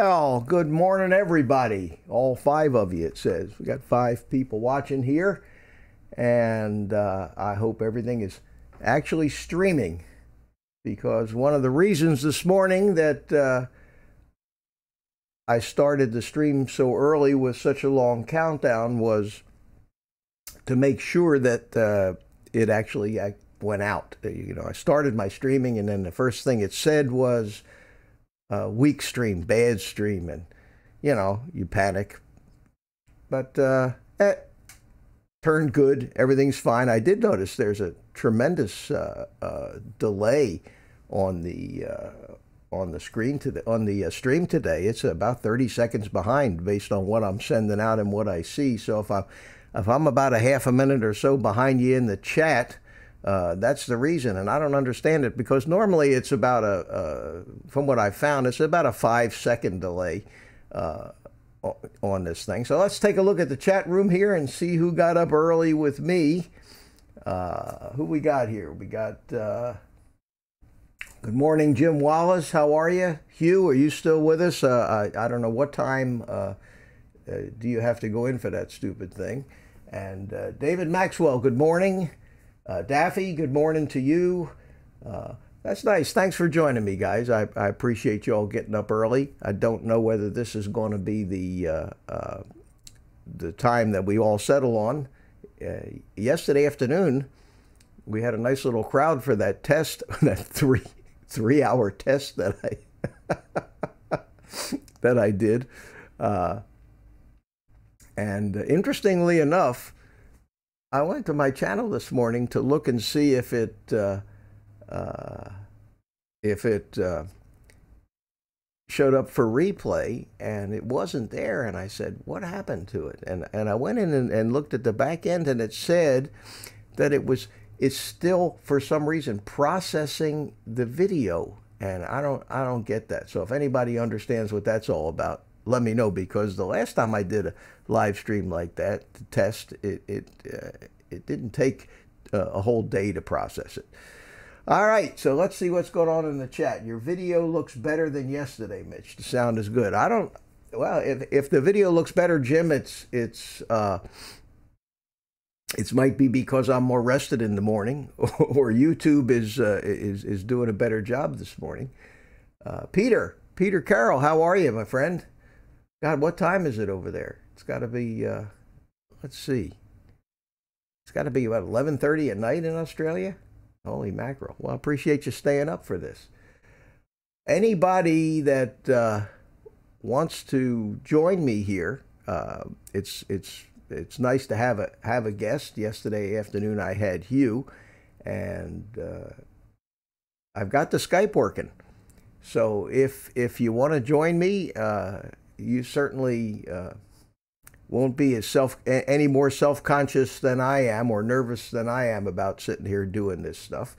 Well, good morning, everybody. All 5 of you, it says. We got 5 people watching here, and I hope everything is actually streaming, because one of the reasons this morning that I started the stream so early with such a long countdown was to make sure that it actually went out. You know, I started my streaming, and then the first thing it said was weak stream, bad stream, and you know, you panic. But it turned good. Everything's fine. I did notice there's a tremendous delay on the screen on the stream today. It's about 30 seconds behind based on what I'm sending out and what I see. So if I'm about a half a minute or so behind you in the chat, that's the reason, and I don't understand it, because normally it's about from what I've found, it's about a 5-second delay on this thing. So let's take a look at the chat room here and see who got up early with me. Who we got here? We got, good morning, Jim Wallace. How are you? Hugh, are you still with us? I don't know what time do you have to go in for that stupid thing. And David Maxwell, good morning. Daffy, good morning to you. That's nice. Thanks for joining me, guys. I appreciate you all getting up early. I don't know whether this is going to be the time that we all settle on. Yesterday afternoon, we had a nice little crowd for that test, that three-hour test that I did. And interestingly enough, I went to my channel this morning to look and see if it showed up for replay, and it wasn't there. And I said, what happened to it? And I went in and looked at the back end, and it said that it's still, for some reason, processing the video. And I don't get that. So if anybody understands what that's all about, let me know, because the last time I did a live stream like that to test, it didn't take a whole day to process it. All right, so let's see what's going on in the chat. Your video looks better than yesterday, Mitch. The sound is good. Well, if the video looks better, Jim, it might be because I'm more rested in the morning, or YouTube is doing a better job this morning. Peter Carroll, how are you, my friend? God, what time is it over there? It's got to be, let's see. It's got to be about 11:30 at night in Australia? Holy mackerel. Well, I appreciate you staying up for this. Anybody that wants to join me here, it's nice to have a guest. Yesterday afternoon I had Hugh, and I've got the Skype working. So if you want to join me, you certainly won't be any more self-conscious than I am, or nervous than I am about sitting here doing this stuff.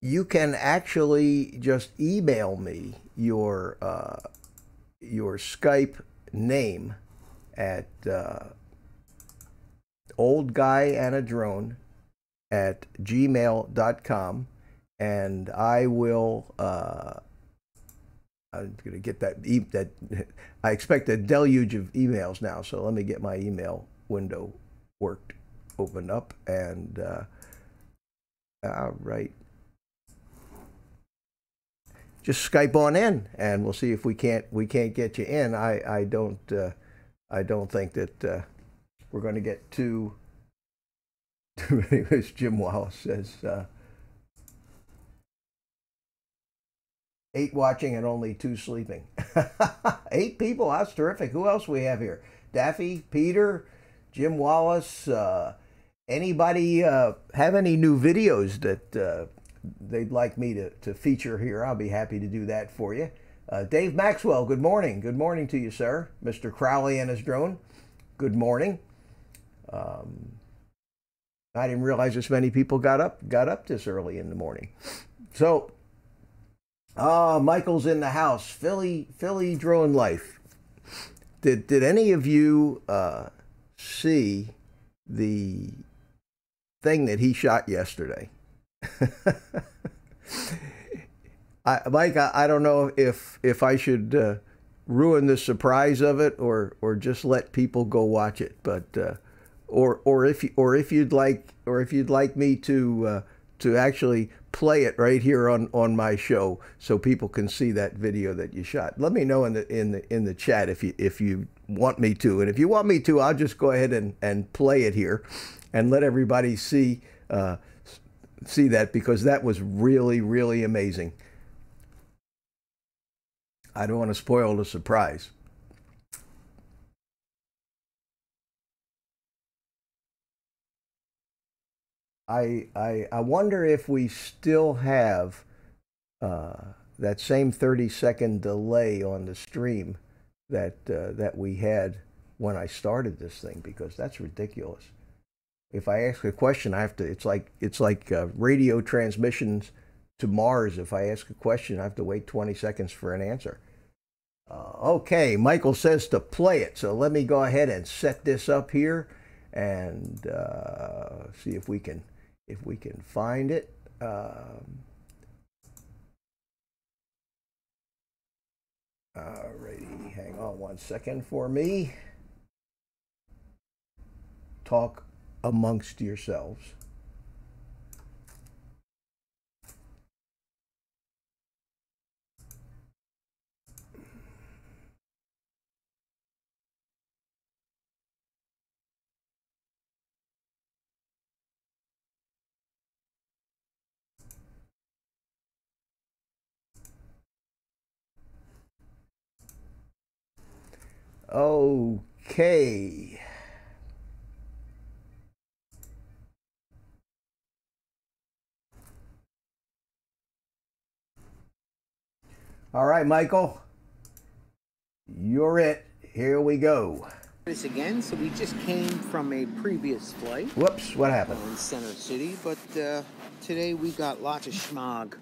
You can actually just email me your Skype name at oldguyanadrone@gmail.com. And I will, I'm going to get that, I expect a deluge of emails now, so let me get my email window opened up, and, all right. Just Skype on in, and we'll see if we can't get you in. I don't think that we're going to get too many, as Jim Wallace says, 8 watching and only 2 sleeping. 8 people, that's terrific. Who else we have here? Daffy, Peter, Jim Wallace. Anybody have any new videos that they'd like me to feature here? I'll be happy to do that for you. Dave Maxwell, good morning. Good morning to you, sir. Mr. Crowley and his drone, good morning. I didn't realize this many people got up this early in the morning. So, Michael's in the house. Philly Drone Life. Did any of you see the thing that he shot yesterday? Mike, I don't know if I should ruin the surprise of it or just let people go watch it, but or if you'd like me to actually play it right here on my show so people can see that video that you shot. Let me know in the chat if you want me to, and if you want me to, I'll just go ahead and play it here and let everybody see that, because that was really, really amazing. I don't want to spoil the surprise. I wonder if we still have that same 30-second delay on the stream that we had when I started this thing, because that's ridiculous. If I ask a question, I have to. It's like radio transmissions to Mars. If I ask a question, I have to wait 20 seconds for an answer. Okay, Michael says to play it, so let me go ahead and set this up here and see if we can find it. Alrighty, hang on one second for me. Talk amongst yourselves. Okay. All right, Michael, you're it. Here we go. This again, so we just came from a previous flight. Whoops, what happened? In Center City, but today we got lots of schmog.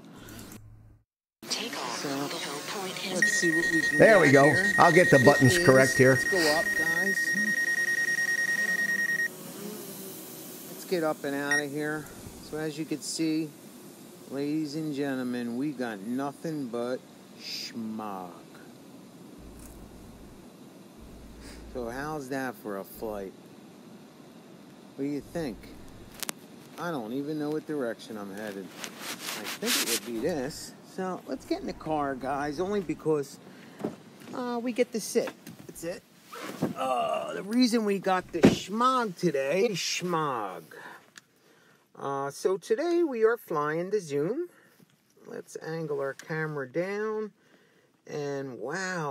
Take off. So let's see what we can There we go. here. I'll get the buttons correct here. Let's go up, guys. Let's get up and out of here. So as you can see, ladies and gentlemen, we got nothing but schmog. So how's that for a flight? What do you think? I don't even know what direction I'm headed. I think it would be this. So let's get in the car, guys, only because we get to sit. That's it. The reason we got the schmog today is schmog. So today we are flying to Zoom. Let's angle our camera down. And wow,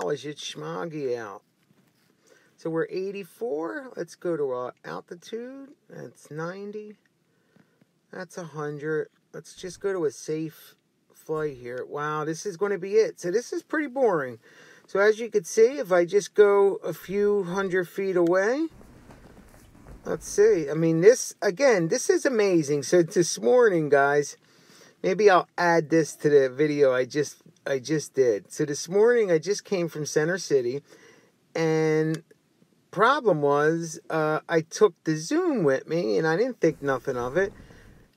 is it schmoggy out. So we're 84. Let's go to our altitude. That's 90. That's 100. Let's just go to a safe flight here. Wow, this is going to be it. So this is pretty boring. So as you can see, if I just go a few hundred feet away, let's see. I mean, this is amazing. So this morning, guys, maybe I'll add this to the video I just did. So this morning, I just came from Center City, and problem was I took the Zoom with me, and I didn't think nothing of it.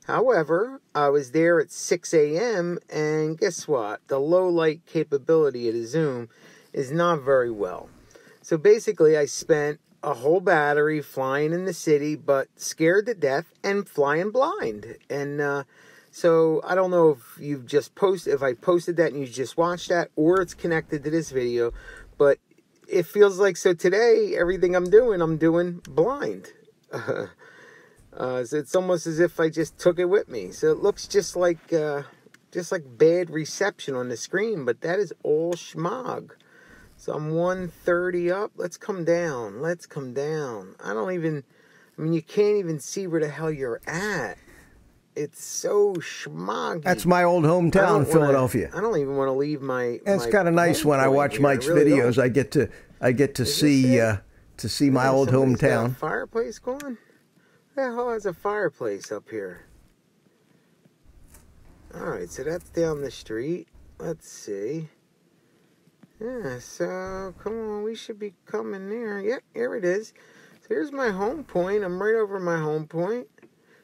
However, I was there at 6 a.m., and guess what? The low light capability of the Zoom is not very well. So basically, I spent a whole battery flying in the city, but scared to death and flying blind. And so I don't know if you've just if I posted that and you just watched that, or it's connected to this video, but it feels like, so today, everything I'm doing blind. So it's almost as if I just took it with me. So it looks just like bad reception on the screen, but that is all schmog. So I'm 130 up. Let's come down. I mean, you can't even see where the hell you're at. It's so schmoggy. That's my old hometown, Philadelphia. I don't even want to leave my. And it's kind of nice when I watch Mike's videos. I get to see my old hometown. Fireplace going? Who the hell has a fireplace up here? All right, so that's down the street. Let's see. Yeah, so come on, we should be coming there. Yep, here it is. So here's my home point. I'm right over my home point.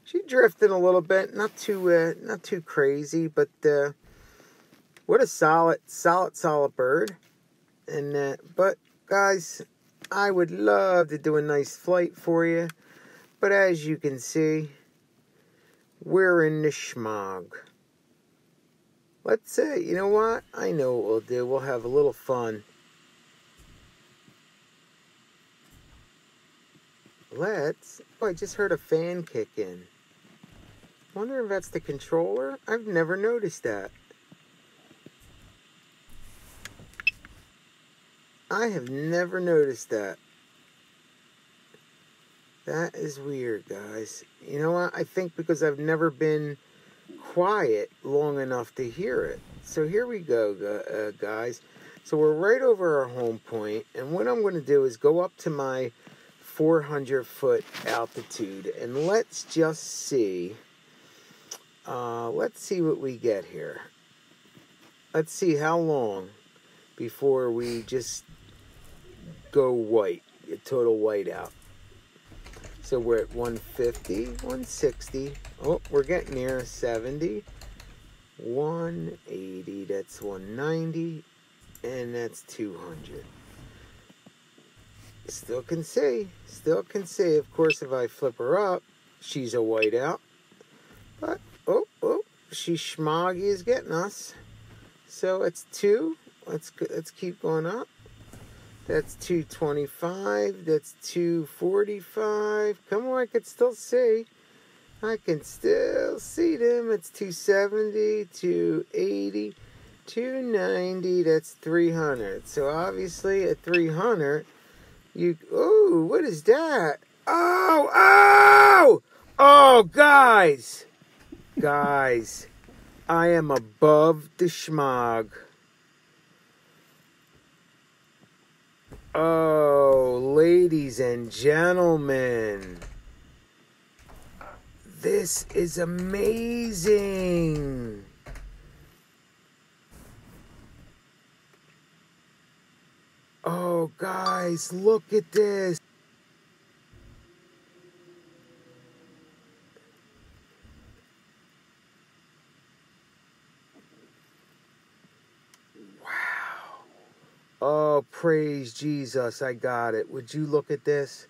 She drifted a little bit, not too crazy, but What a solid bird. And but guys, I would love to do a nice flight for you, but as you can see, we're in the schmog. Let's say, you know what? I know what we'll do. We'll have a little fun. Oh, I just heard a fan kick in. Wonder if that's the controller? I've never noticed that. I have never noticed that. That is weird, guys. You know what? I think because I've never been quiet long enough to hear it. So here we go, guys. So we're right over our home point, and what I'm going to do is go up to my 400-foot altitude, and let's just see. Let's see what we get here. Let's see how long before we just go white, a total whiteout. So we're at 150, 160. Oh, we're getting near 70. 180, that's 190, and that's 200. Still can see. Of course, if I flip her up, she's a whiteout. But, oh, she schmoggy is getting us. So it's 2. Let's keep going up. That's 225. That's 245. Come on, I can still see. I can still see them. It's 270, 280, 290. That's 300. So obviously at 300, oh, what is that? Oh, guys, I am above the schmog. Oh, ladies and gentlemen, this is amazing. Oh, guys, look at this. Oh, praise Jesus, I got it. Would you look at this?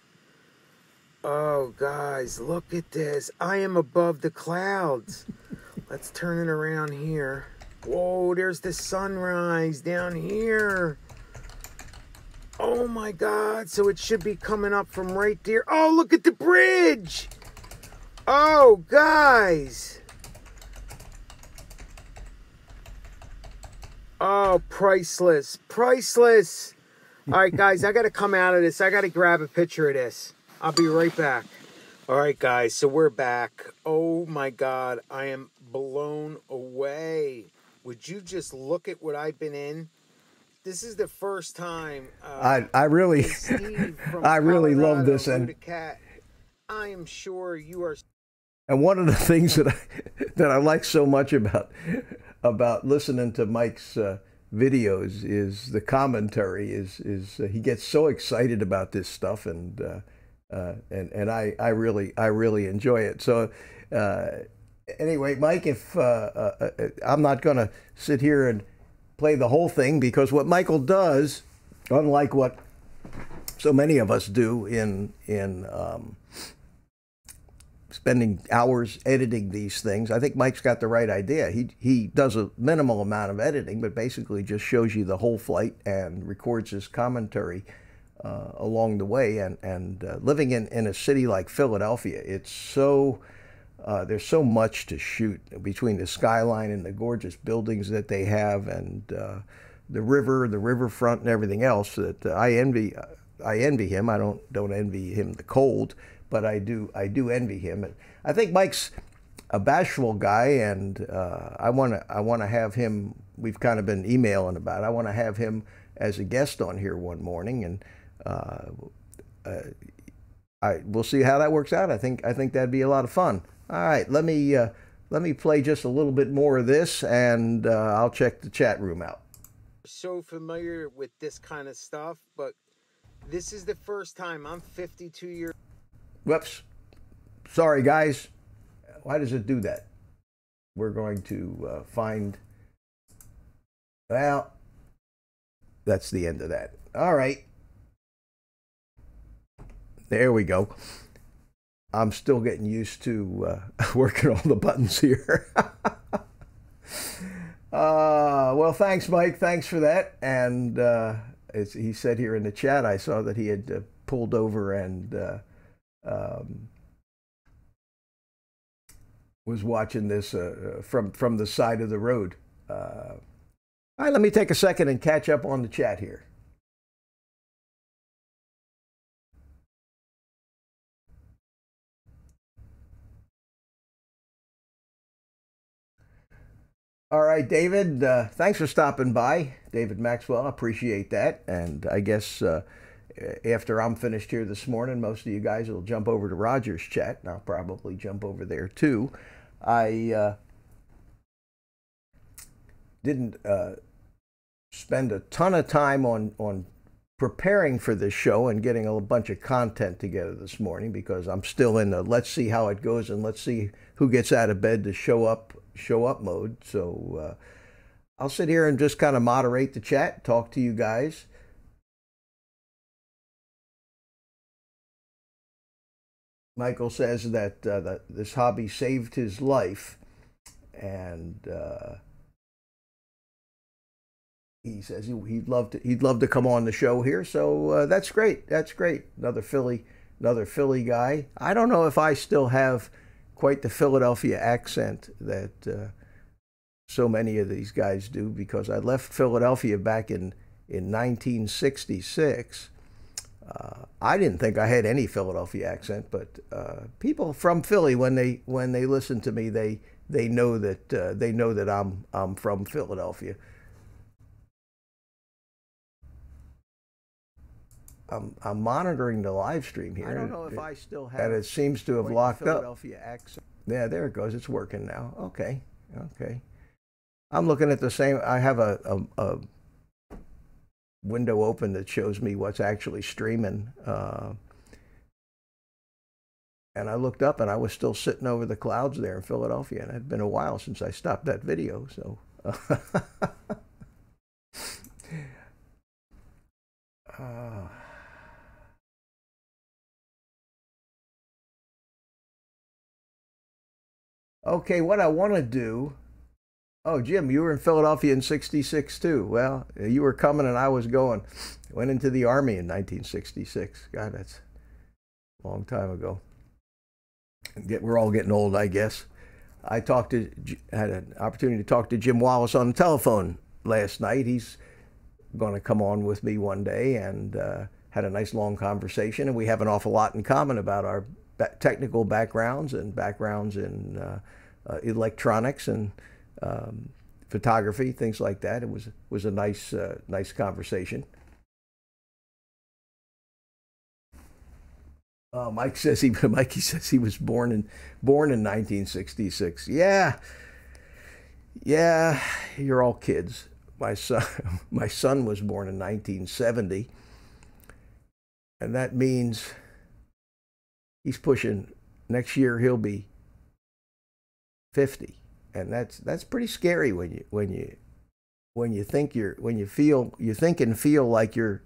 Oh, guys, look at this. I am above the clouds. Let's turn it around here. Whoa, there's the sunrise down here. Oh, my God. So it should be coming up from right there. Oh, look at the bridge. Oh, guys. Oh, priceless. Priceless. All right, guys, I got to come out of this. I got to grab a picture of this. I'll be right back. All right, guys, so we're back. Oh, my God. I am blown away. Would you just look at what I've been in? This is the first time. I really, I really love this, and I am sure you are. And one of the things that I like so much about listening to Mike's videos is the commentary. Is he gets so excited about this stuff, and I really enjoy it. So anyway, Mike, if I'm not going to sit here and play the whole thing, because what Michael does, unlike what so many of us do in spending hours editing these things, I think Mike's got the right idea. He does a minimal amount of editing, but basically just shows you the whole flight and records his commentary along the way. And living in a city like Philadelphia, it's so there's so much to shoot between the skyline and the gorgeous buildings that they have, and the riverfront, and everything else that I envy him. I don't envy him the cold, but I do envy him. And I think Mike's a bashful guy, and I want to have him. We've kind of been emailing about it. I want to have him as a guest on here one morning, and we'll see how that works out. I think that'd be a lot of fun. All right, let me play just a little bit more of this, and I'll check the chat room out. So familiar with this kind of stuff, but this is the first time. I'm 52 years. Whoops. Sorry, guys. Why does it do that? We're going to find Well, that's the end of that. All right. There we go. I'm still getting used to working all the buttons here. Well, thanks, Mike. Thanks for that. And as he said here in the chat, I saw that he had pulled over and was watching this from the side of the road. All right, let me take a second and catch up on the chat here. All right, David, thanks for stopping by. David Maxwell, appreciate that. And I guess after I'm finished here this morning, most of you guys will jump over to Roger's chat, and I'll probably jump over there too. I didn't spend a ton of time on preparing for this show and getting a bunch of content together this morning, because I'm still in the let's see how it goes and let's see who gets out of bed to show up mode. So I'll sit here and just kind of moderate the chat, talk to you guys. Michael says that this hobby saved his life, and he says he'd love to come on the show here. So that's great. That's great. Another Philly guy. I don't know if I still have quite the Philadelphia accent that so many of these guys do, because I left Philadelphia back in 1966. I didn't think I had any Philadelphia accent, but people from Philly, when they listen to me, they know that I'm from Philadelphia. I'm monitoring the live stream here. I don't know if I still have. And it seems to have locked Philadelphia up. accent. Yeah, there it goes. It's working now. Okay. I'm looking at the same. I have a window open that shows me what's actually streaming. And I looked up and I was still sitting over the clouds there in Philadelphia. And it had been a while since I stopped that video. So. Okay, what I want to do. Oh, Jim, you were in Philadelphia in '66 too. Well, you were coming and I was going. Went into the Army in 1966. God, that's a long time ago. We're all getting old, I guess. I had an opportunity to talk to Jim Wallace on the telephone last night. He's going to come on with me one day, and had a nice long conversation. And we have an awful lot in common about our technical backgrounds and backgrounds in electronics and photography, things like that. It was a nice conversation. Mikey says he was born in 1966. Yeah, you're all kids. My son was born in 1970, and that means he's pushing. Next year he'll be 50, and that's pretty scary when you think and feel like you're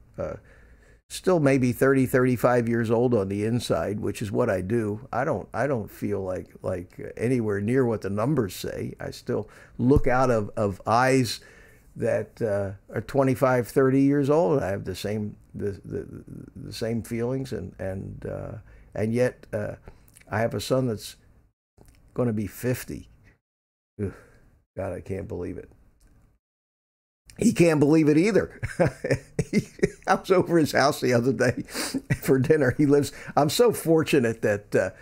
still maybe 30, 35 years old on the inside, which is what I do. I don't feel like anywhere near what the numbers say. I still look out of eyes that are 25, 30 years old. I have the same feelings, and yet I have a son that's going to be 50. Ugh, God, I can't believe it. He can't believe it either. I was over his house the other day for dinner. I'm so fortunate that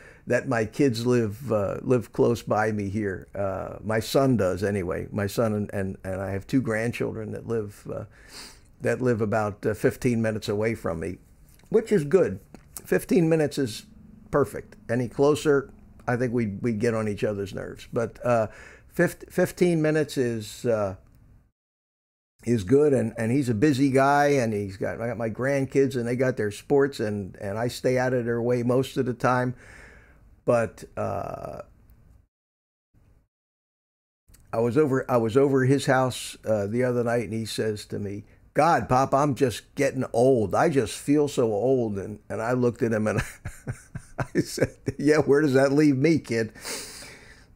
my kids live close by me here. My son does anyway. My son and I have two grandchildren that live about 15 minutes away from me, which is good. 15 minutes is perfect. Any closer, I think we'd get on each other's nerves. But 15 minutes is good, and he's a busy guy, and I got my grandkids, and they got their sports, and I stay out of their way most of the time. But I was over his house the other night, and he says to me, "God, Pop, I'm just getting old. I just feel so old." And I looked at him and I said, "Yeah, where does that leave me, kid?"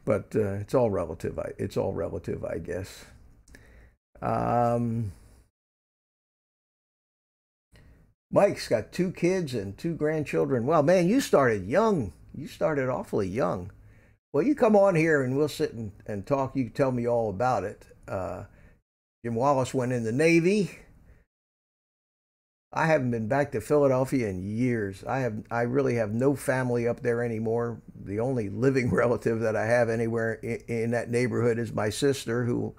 But it's all relative. It's all relative, I guess. Mike's got 2 kids and 2 grandchildren. Well, man, you started young. You started awfully young. Well, you come on here and we'll sit and talk. You can tell me all about it. Jim Wallace went in the Navy. I haven't been back to Philadelphia in years. I really have no family up there anymore. The only living relative that I have anywhere in that neighborhood is my sister, who,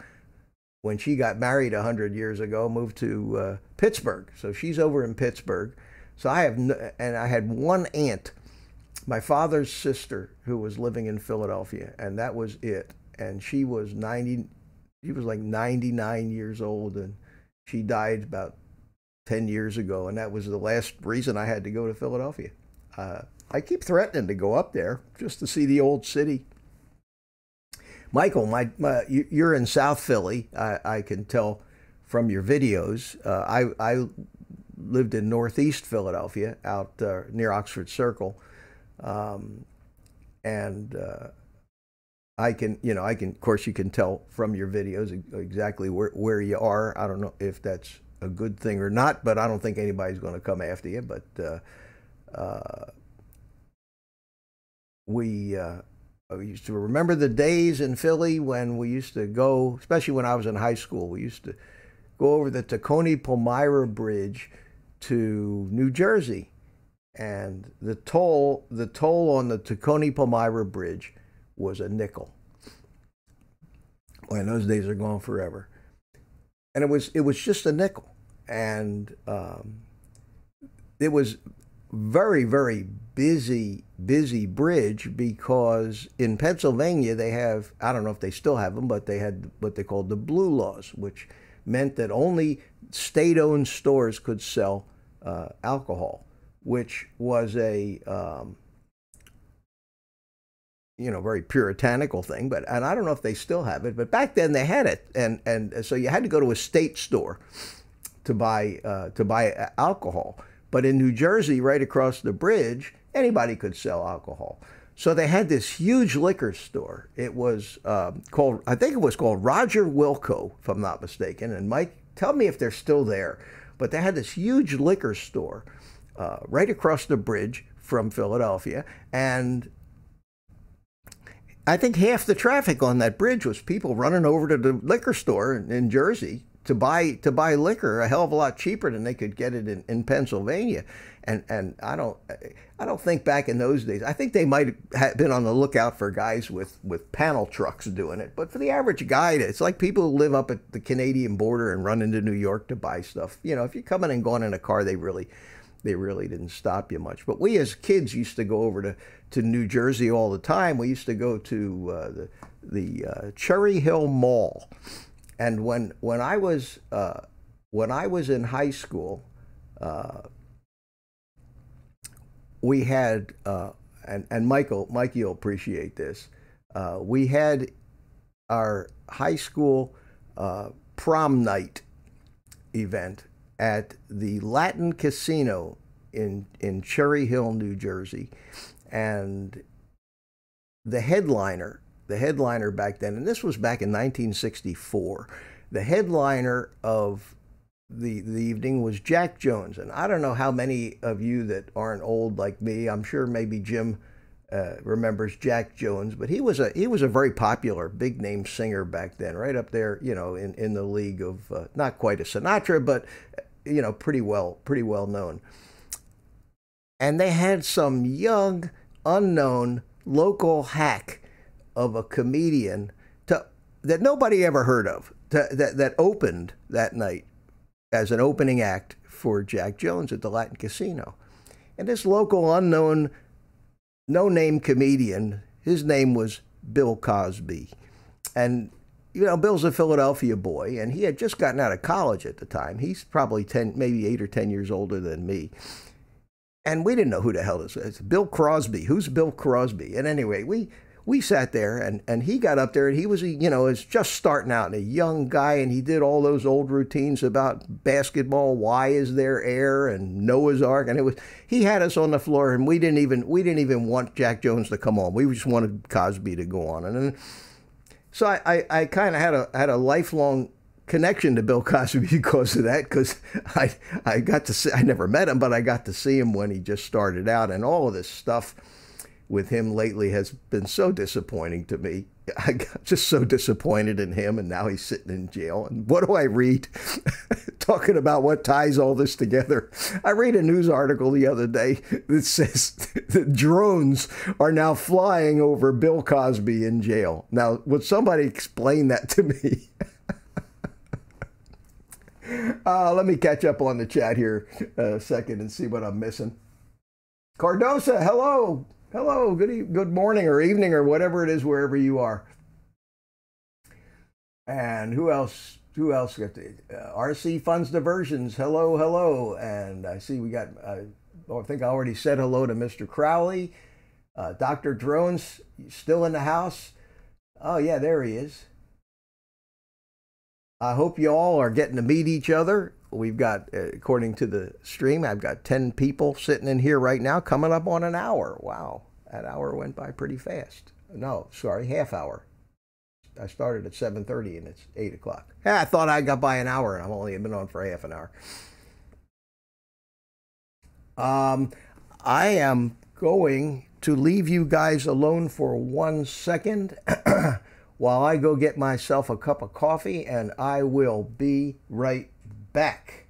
when she got married 100 years ago, moved to Pittsburgh. So she's over in Pittsburgh. So I had one aunt, my father's sister, who was living in Philadelphia, and that was it. And she was like 99 years old, and she died about 10 years ago, and that was the last reason I had to go to Philadelphia. I keep threatening to go up there just to see the old city. Michael, you're in South Philly. I can tell from your videos. I lived in Northeast Philadelphia, out near Oxford Circle, and I can, of course, you can tell from your videos exactly where you are. I don't know if that's a good thing or not, but I don't think anybody's going to come after you. But I used to remember the days in Philly when we used to go, especially when I was in high school, we used to go over the Tacony-Palmyra Bridge to New Jersey. And the toll on the Tacony-Palmyra Bridge was a nickel. Boy, those days are gone forever. And it was just a nickel. And it was very, very busy bridge, because in Pennsylvania they have, I don't know if they still have them, but they had what they called the blue laws, which meant that only state-owned stores could sell alcohol, which was a very puritanical thing. And I don't know if they still have it, but back then they had it, and so you had to go to a state store to buy alcohol. But in New Jersey, right across the bridge, anybody could sell alcohol. So they had this huge liquor store. It was called, I think it was called Roger Wilco, if I'm not mistaken. And Mike, tell me if they're still there. But they had this huge liquor store right across the bridge from Philadelphia. And I think half the traffic on that bridge was people running over to the liquor store in Jersey to buy liquor a hell of a lot cheaper than they could get it in Pennsylvania. And I don't think back in those days, I think they might have been on the lookout for guys with panel trucks doing it. But for the average guy, it's like people who live up at the Canadian border and run into New York to buy stuff. If you're coming and going in a car, they really didn't stop you much. But we as kids used to go over to New Jersey all the time. We used to go to the Cherry Hill Mall. And when I was in high school, we had and Mikey will appreciate this. We had our high school prom night event at the Latin Casino in Cherry Hill, New Jersey, and the headliner back then, and this was back in 1964, the headliner of the evening was Jack Jones. And I don't know how many of you that aren't old like me, I'm sure maybe Jim remembers Jack Jones, but he was a very popular big name singer back then, right up there, in the league of not quite a Sinatra, but pretty well known. And they had some young, unknown local hack of a comedian that nobody ever heard of, that opened that night as an opening act for Jack Jones at the Latin Casino. And this local unknown, no-name comedian, his name was Bill Cosby. And, Bill's a Philadelphia boy, and he had just gotten out of college at the time. He's probably maybe 8 or 10 years older than me. And we didn't know who the hell this was. Bill Crosby. Who's Bill Crosby? And anyway, we sat there, and he got up there, and he was, is just starting out, and a young guy, and he did all those old routines about basketball, why is there air, and Noah's Ark, and he had us on the floor, and we didn't even want Jack Jones to come on. We just wanted Cosby to go on, and then, so I kind of had a lifelong connection to Bill Cosby because of that, because I got to see, I never met him, but I got to see him when he just started out, and all of this stuff with him lately has been so disappointing to me. I got just so disappointed in him, and now he's sitting in jail. And what do I read? Talking about what ties all this together. I read a news article the other day that says that drones are now flying over Bill Cosby in jail. Now, would somebody explain that to me? Let me catch up on the chat here a second and see what I'm missing. Cardosa, hello. Hello, good morning or evening or whatever it is, wherever you are. And who else? RC Funds Diversions, hello. And I see we got, I think I already said hello to Mr. Crowley. Dr. Drones, still in the house? Oh, yeah, there he is. I hope you all are getting to meet each other. We've got, according to the stream, I've got 10 people sitting in here right now, coming up on an hour. Wow, that hour went by pretty fast. No, sorry, half hour. I started at 7:30 and it's 8 o'clock. I thought I got by an hour, and I've only been on for half an hour. I am going to leave you guys alone for 1 second while I go get myself a cup of coffee, and I will be right back.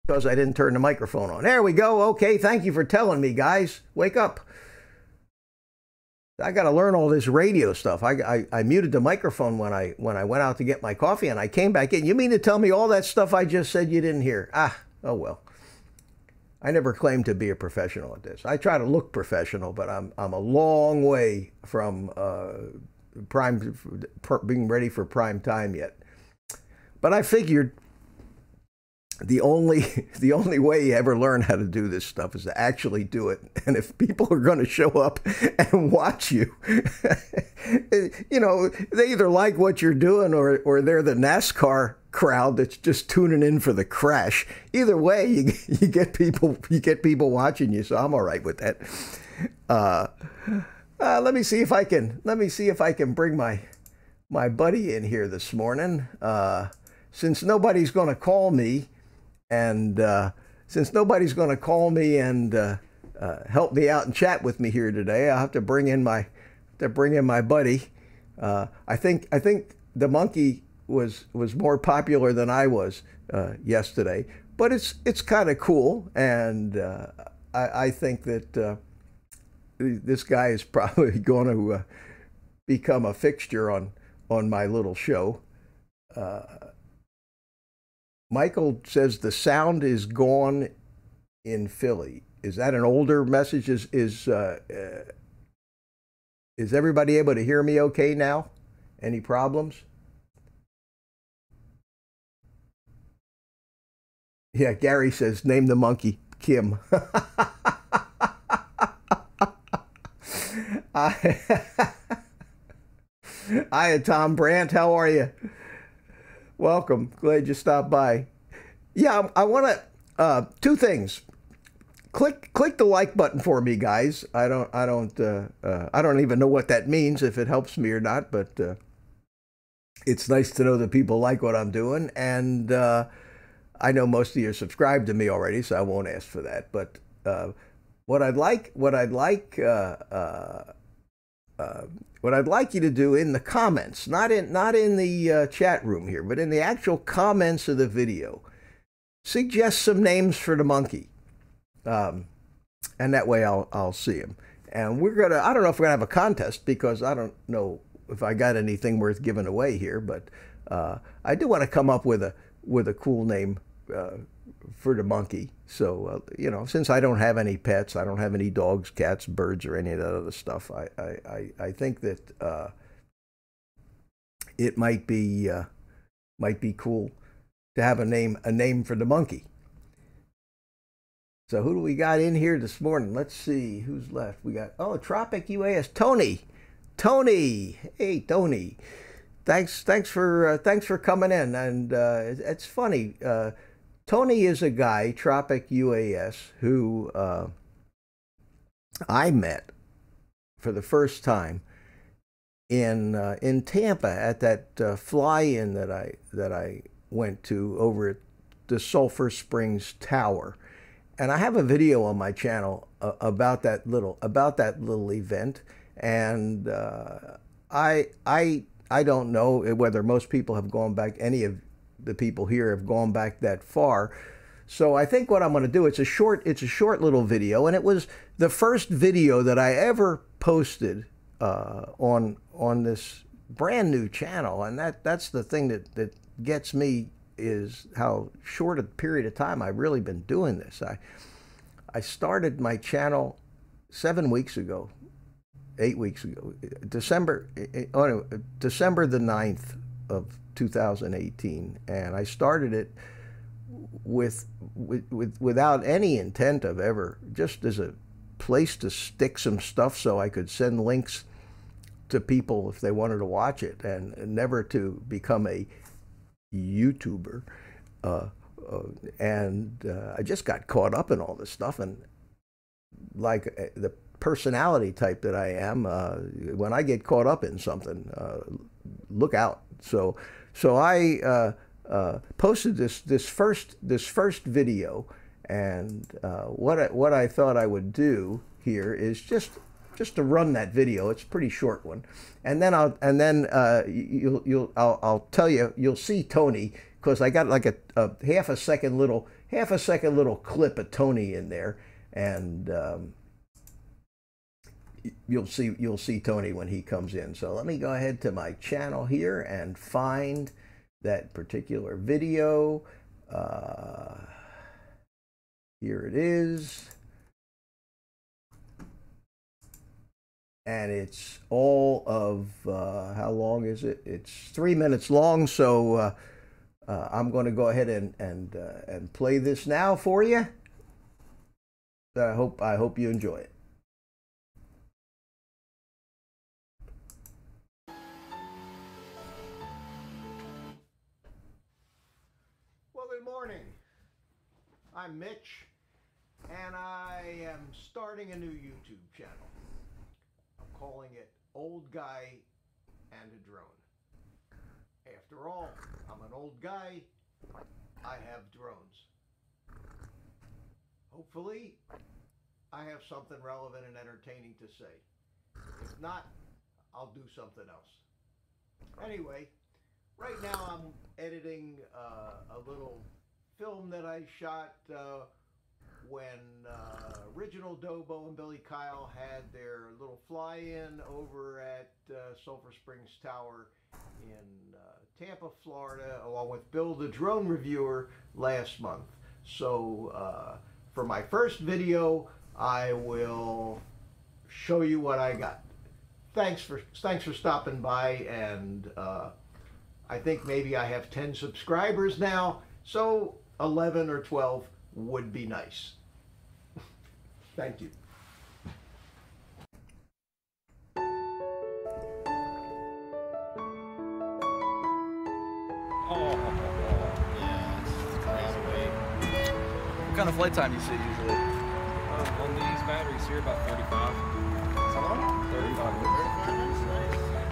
because I didn't turn the microphone on. There we go. Okay, thank you for telling me, guys. Wake up. I got to learn all this radio stuff. I muted the microphone when I went out to get my coffee, and I came back in. You mean to tell me all that stuff I just said you didn't hear? Ah, oh well. I never claimed to be a professional at this. I try to look professional, but I'm a long way from being ready for prime time yet. But I figured the only way you ever learn how to do this stuff is to actually do it. And if people are going to show up and watch you, you know, they either like what you're doing or they're the NASCAR crowd that's just tuning in for the crash. Either way, you get people watching you. So I'm all right with that. Let me see if I can bring my buddy in here this morning. Since nobody's going to call me, and help me out and chat with me here today, I'll have to bring in my buddy. I think the monkey was more popular than I was yesterday, but it's kind of cool, and I think that this guy is probably going to become a fixture on my little show. Michael says the sound is gone in Philly. Is that an older message? Is everybody able to hear me okay now? Any problems? Yeah, Gary says, name the monkey, Kim. Hi, Tom Brandt. How are you? Welcome. Glad you stopped by. Yeah, I want to two things. Click the like button for me, guys. I don't even know what that means, if it helps me or not, but it's nice to know that people like what I'm doing, and I know most of you are subscribed to me already, so I won't ask for that. But what I'd like you to do in the comments, not in the chat room here, but in the actual comments of the video, suggest some names for the monkey, and that way I'll see them. And I don't know if we're gonna have a contest, because I don't know if I got anything worth giving away here, but I do want to come up with a cool name for the monkey. So you know, since I don't have any pets, I don't have any dogs, cats, birds, or any of that other stuff, I think that it might be cool to have a name for the monkey. So who do we got in here this morning? Let's see who's left. We got Tropic UAS, Tony. Hey, Tony. Thanks for coming in. And it's funny. Tony is a guy, Tropic UAS, who I met for the first time in Tampa at that fly-in that I went to over at the Sulphur Springs Tower, and I have a video on my channel about that little event, and I don't know whether most people have gone back. Any of the people here have gone back that far. So I think what I'm going to do, it's a short little video, and it was the first video that I ever posted on this brand new channel, and that's the thing that gets me, is how short a period of time I've really been doing this. I started my channel 8 weeks ago, December the 9th of 2018, and I started it without any intent of ever, just as a place to stick some stuff so I could send links to people if they wanted to watch it, and never to become a YouTuber. I just got caught up in all this stuff, and like the personality type that I am, when I get caught up in something, look out. So I posted this first video, and what I thought I would do here is just to run that video. It's a pretty short one, and then I'll tell you, you'll see Tony because I got like a half a second little clip of Tony in there, and you'll see Tony when he comes in. So let me go ahead to my channel here and find that particular video. Here it is. And it's all of, how long is it? It's 3 minutes long, so I'm going to go ahead and play this now for you. I hope you enjoy it. Well, good morning. I'm Mitch, and I am starting a new YouTube channel. I'm calling it Old Guy and a Drone. After all, I'm an old guy. I have drones. Hopefully, I have something relevant and entertaining to say. If not, I'll do something else. Anyway, right now I'm editing a little film that I shot when Original Dobo and Billy Kyle had their little fly-in over at Sulphur Springs Tower in Tampa, Florida, along with Bill the Drone Reviewer last month. So for my first video, I will show you what I got. Thanks for stopping by, and I think maybe I have 10 subscribers now, so 11 or 12 would be nice. Thank you. Oh, yeah, it's crazy. What kind of flight time do you see usually? On these batteries here, about 35. How long? 35 minutes.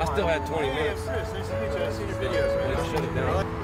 I still had 20 minutes. Nice to meet you. I've seen your videos. Let's shut it down.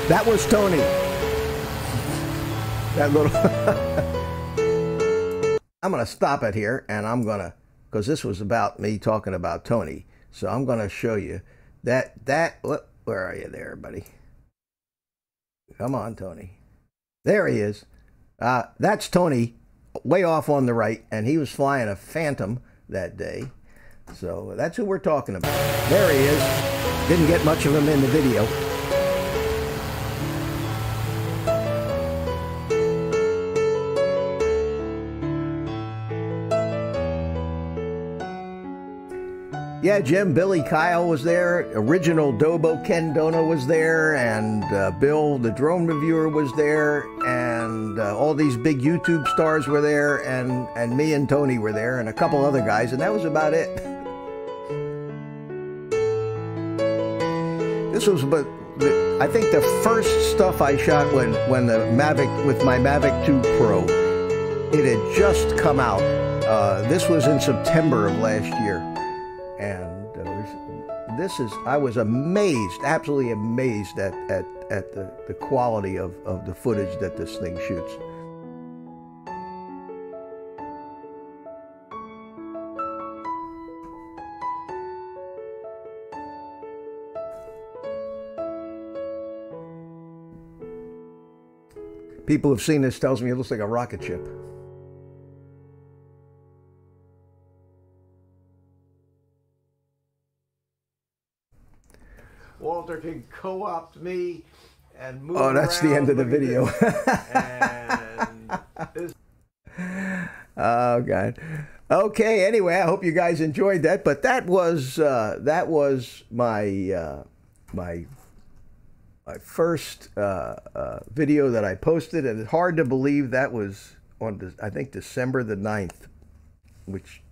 That was Tony. That little. I'm going to stop it here, and I'm going to, because this was about me talking about Tony. So I'm going to show you that, where are you there, buddy? Come on, Tony. There he is. That's Tony, way off on the right, and he was flying a Phantom that day. So that's who we're talking about. There he is. Didn't get much of him in the video. Yeah, Jim, Billy Kyle was there, Original Dobo, Ken Dono was there, and Bill, the drone reviewer, was there, and all these big YouTube stars were there, and me and Tony were there, and a couple other guys, and that was about it. This was, I think, the first stuff I shot when the Mavic, with my Mavic 2 Pro, it had just come out. This was in September of last year. And I was amazed, absolutely amazed at the quality of the footage that this thing shoots. People who've seen this tells me it looks like a rocket ship. Walter can co-opt me and move around. Oh, that's the end of the video. Oh, God. Okay, anyway, I hope you guys enjoyed that. But that was my my first video that I posted, and it's hard to believe that was on, I think, December the 9th, which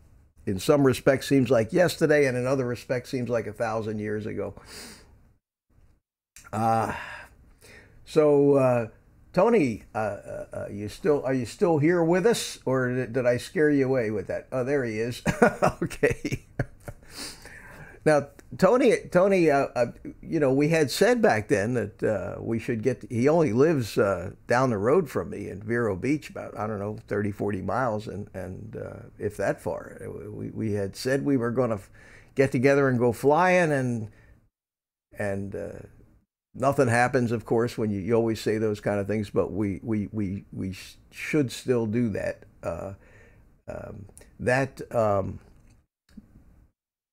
in some respects seems like yesterday, and in other respects seems like 1,000 years ago. So, Tony, are you still here with us, or did I scare you away with that? Oh, there he is. Okay. Now, Tony, you know, we had said back then that we should get. He only lives down the road from me in Vero Beach, about, I don't know, 30, 40 miles, and if that far. We had said we were going to get together and go flying, and nothing happens, of course, when you always say those kind of things. But we should still do that.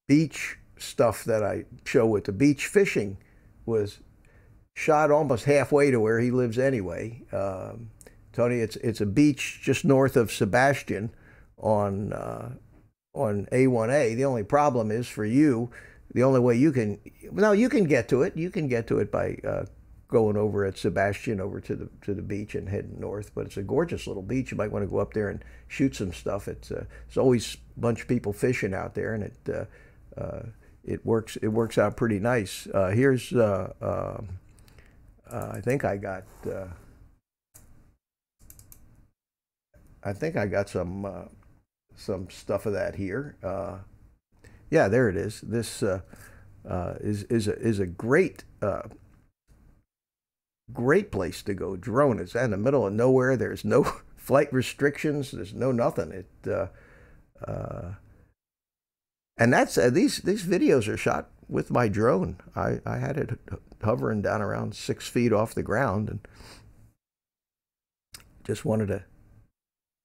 Beach stuff that I show with the beach fishing was shot almost halfway to where he lives anyway. Tony, it's a beach just north of Sebastian on A1A. The only problem is for you, the only way you can get to it. You can get to it by going over at Sebastian over to the beach and heading north. But it's a gorgeous little beach. You might want to go up there and shoot some stuff. It's always a bunch of people fishing out there, and it works out pretty nice. Here's I think I got some stuff of that here. Yeah, there it is. This is a great great place to go drone. It's in the middle of nowhere. There's no flight restrictions. There's no nothing. And that's these videos are shot with my drone. I had it hovering down around 6 feet off the ground, and just wanted to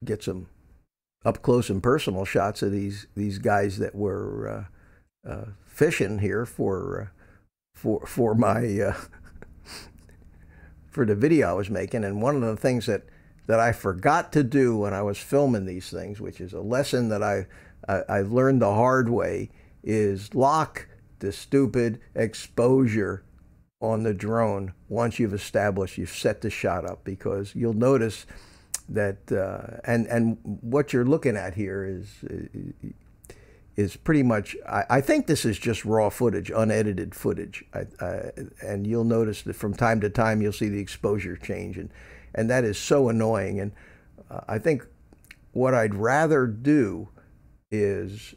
get some up close and personal shots of these guys that were fishing here for my for the video I was making. And one of the things that I forgot to do when I was filming these things, which is a lesson that I learned the hard way, is lock the stupid exposure on the drone once you've set the shot up, because you'll notice that and what you're looking at here is pretty much, I think this is just raw footage, unedited footage, and you'll notice that from time to time you'll see the exposure change, and that is so annoying. And I think what I'd rather do is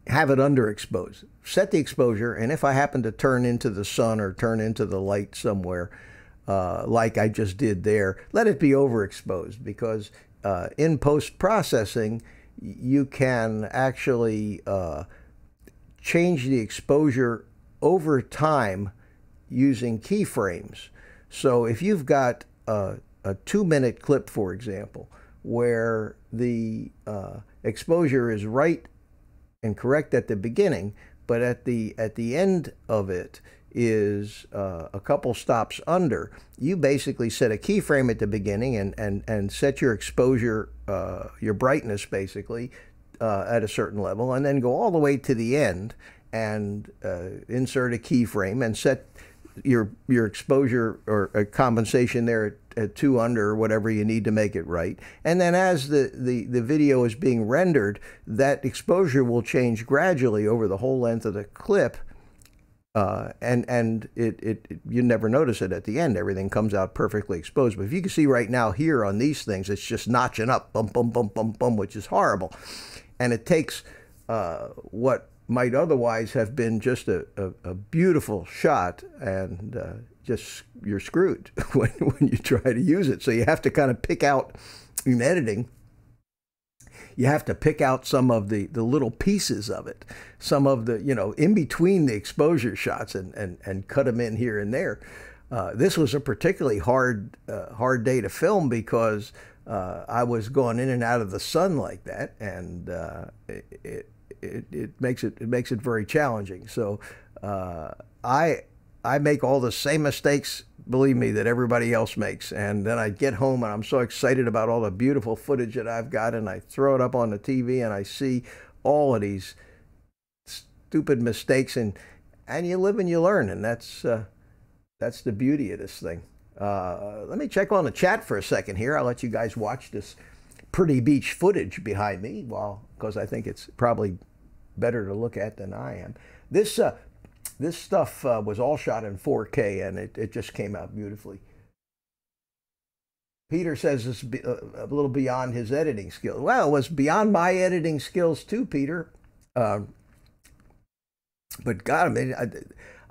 have it underexposed. Set the exposure, and if I happen to turn into the sun or turn into the light somewhere, like I just did there, let it be overexposed, because in post-processing you can actually change the exposure over time using keyframes. So if you've got a 2-minute clip, for example, where the exposure is right and correct at the beginning, but at the end of it is a couple stops under, you basically set a keyframe at the beginning and set your exposure, your brightness basically, at a certain level, and then go all the way to the end and insert a keyframe and set your exposure or a compensation there at 2 under, or whatever you need to make it right. And then as the video is being rendered, that exposure will change gradually over the whole length of the clip, and you never notice it at the end. Everything comes out perfectly exposed. But if you can see right now here on these things, it's just notching up, bum, bum, bum, bum, bum, which is horrible. And it takes what might otherwise have been just a beautiful shot, and just you're screwed when you try to use it. So you have to kind of pick out, in editing, you have to pick out some of the little pieces of it, some of the, in between the exposure shots, and cut them in here and there. This was a particularly hard day to film, because I was going in and out of the sun like that, and it makes it very challenging. So I make all the same mistakes, believe me, that everybody else makes. And then I get home and I'm so excited about all the beautiful footage that I've got, and I throw it up on the TV and I see all of these stupid mistakes, and you live and you learn, and that's the beauty of this thing. Let me check on the chat for a second here. I'll let you guys watch this pretty beach footage behind me, because I think it's probably better to look at than I am. This stuff was all shot in 4K, and it just came out beautifully. Peter says it's a little beyond his editing skills. Well, it was beyond my editing skills too, Peter. But God, I mean,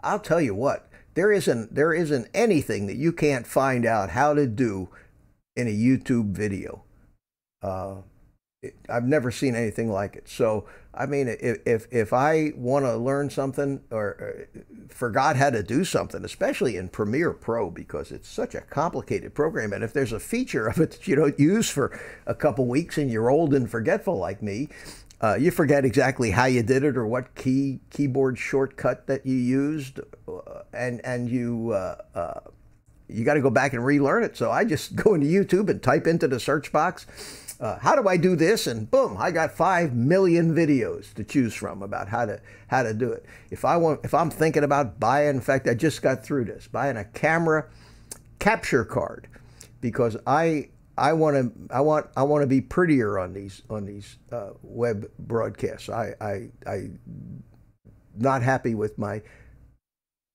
I'll tell you what, there isn't anything that you can't find out how to do in a YouTube video. I've never seen anything like it. So, I mean, if I want to learn something or forgot how to do something, especially in Premiere Pro, because it's such a complicated program, and if there's a feature of it that you don't use for a couple weeks and you're old and forgetful like me, you forget exactly how you did it or what keyboard shortcut that you used, and you got to go back and relearn it. So I just go into YouTube and type into the search box, how do I do this? And boom, I got 5 million videos to choose from about how to do it. If I'm thinking about buying, in fact, I just got through this, buying a camera capture card, because I want to be prettier on these web broadcasts. I not happy with my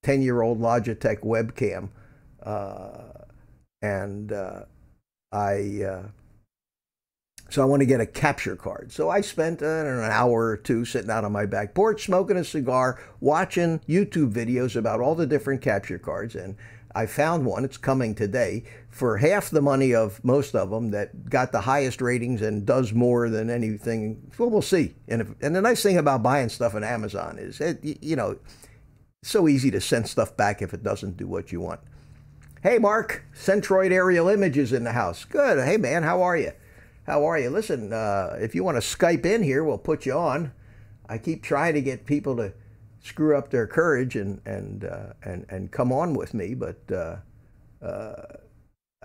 10-year-old Logitech webcam, so I want to get a capture card. So I spent an hour or two sitting out on my back porch, smoking a cigar, watching YouTube videos about all the different capture cards, and I found one, it's coming today, for half the money of most of them, that got the highest ratings and does more than anything. Well, we'll see. And the nice thing about buying stuff on Amazon is, you know, it's so easy to send stuff back if it doesn't do what you want. Hey, Mark, Centroid Aerial Images in the house. Good. Hey, man, how are you? How are you? Listen, if you want to Skype in here, we'll put you on. I keep trying to get people to screw up their courage and come on with me, but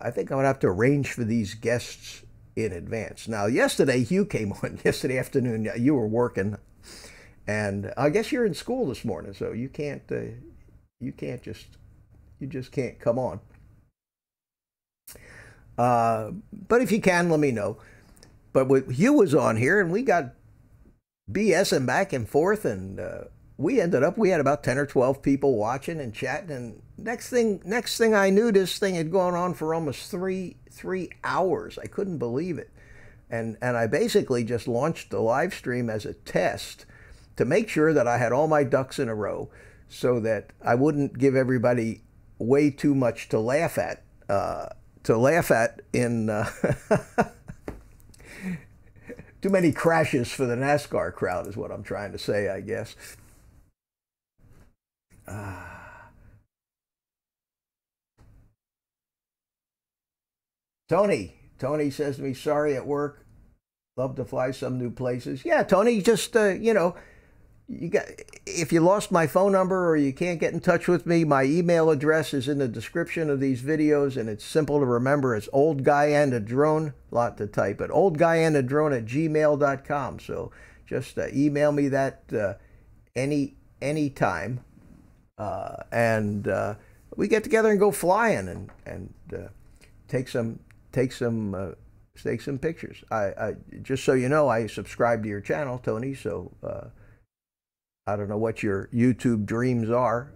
I think I'm gonna have to arrange for these guests in advance. Now, yesterday Hugh came on. Yesterday afternoon, you were working, and I guess you're in school this morning, so you just can't come on. But if you can, let me know. But Hugh was on here, and we got BSing back and forth, and we had about 10 or 12 people watching and chatting, and next thing I knew, this thing had gone on for almost three hours. I couldn't believe it. And I basically just launched the live stream as a test to make sure that I had all my ducks in a row, so that I wouldn't give everybody way too much to laugh at in too many crashes for the NASCAR crowd is what I'm trying to say, I guess. Tony says to me, sorry at work, love to fly some new places. Yeah, Tony, just you know, if you lost my phone number or you can't get in touch with me, my email address is in the description of these videos, and it's simple to remember. It's oldguyandadrone, lot to type, but oldguyandadrone@gmail.com. So just email me that any time, and we get together and go flying and take some pictures. I just so you know, I subscribe to your channel, Tony. So I don't know what your YouTube dreams are.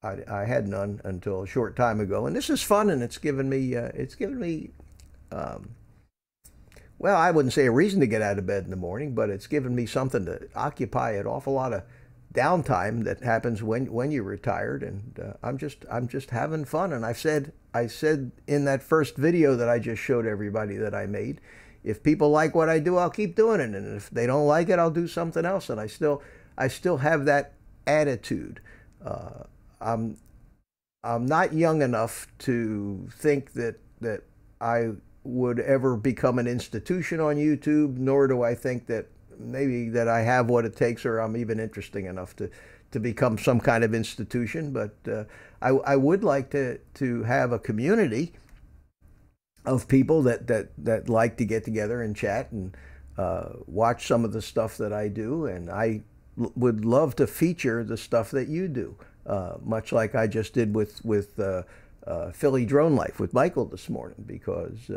I had none until a short time ago, and this is fun, and it's given me well, I wouldn't say a reason to get out of bed in the morning, but it's given me something to occupy an awful lot of downtime that happens when you're retired, and I'm just having fun. And I said in that first video that I just showed everybody that I made, if people like what I do, I'll keep doing it, and if they don't like it, I'll do something else. And I still have that attitude. I'm not young enough to think that I would ever become an institution on YouTube, nor do I think that maybe that I have what it takes, or I'm even interesting enough to become some kind of institution. But I would like to have a community of people that like to get together and chat and watch some of the stuff that I do, and I would love to feature the stuff that you do, much like I just did with Philly Drone Life with Michael this morning, because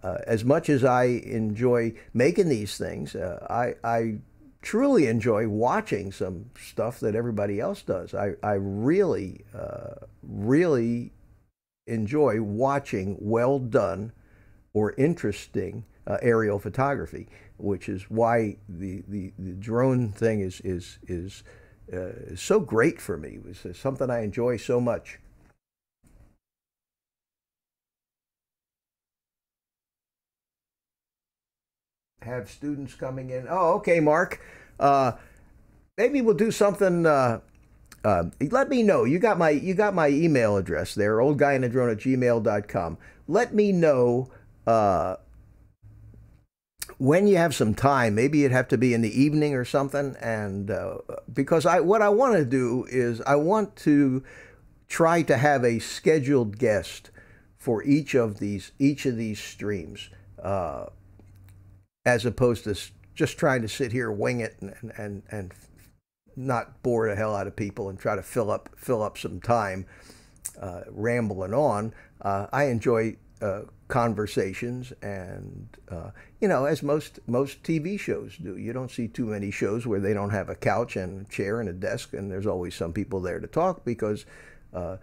as much as I enjoy making these things, I truly enjoy watching some stuff that everybody else does. I really, really enjoy watching well done or interesting aerial photography, which is why the drone thing is so great for me. It's something I enjoy so much. Have students coming in. Oh, okay, Mark. Maybe we'll do something. Let me know. You got my email address there, oldguyinadrone@gmail.com. Let me know when you have some time. Maybe it'd have to be in the evening or something. And because what I want to do is I want to try to have a scheduled guest for each of these streams. As opposed to just trying to sit here, wing it, and not bore the hell out of people and try to fill up some time rambling on. I enjoy conversations, and as most TV shows do. You don't see too many shows where they don't have a couch and a chair and a desk, and there's always some people there to talk because I've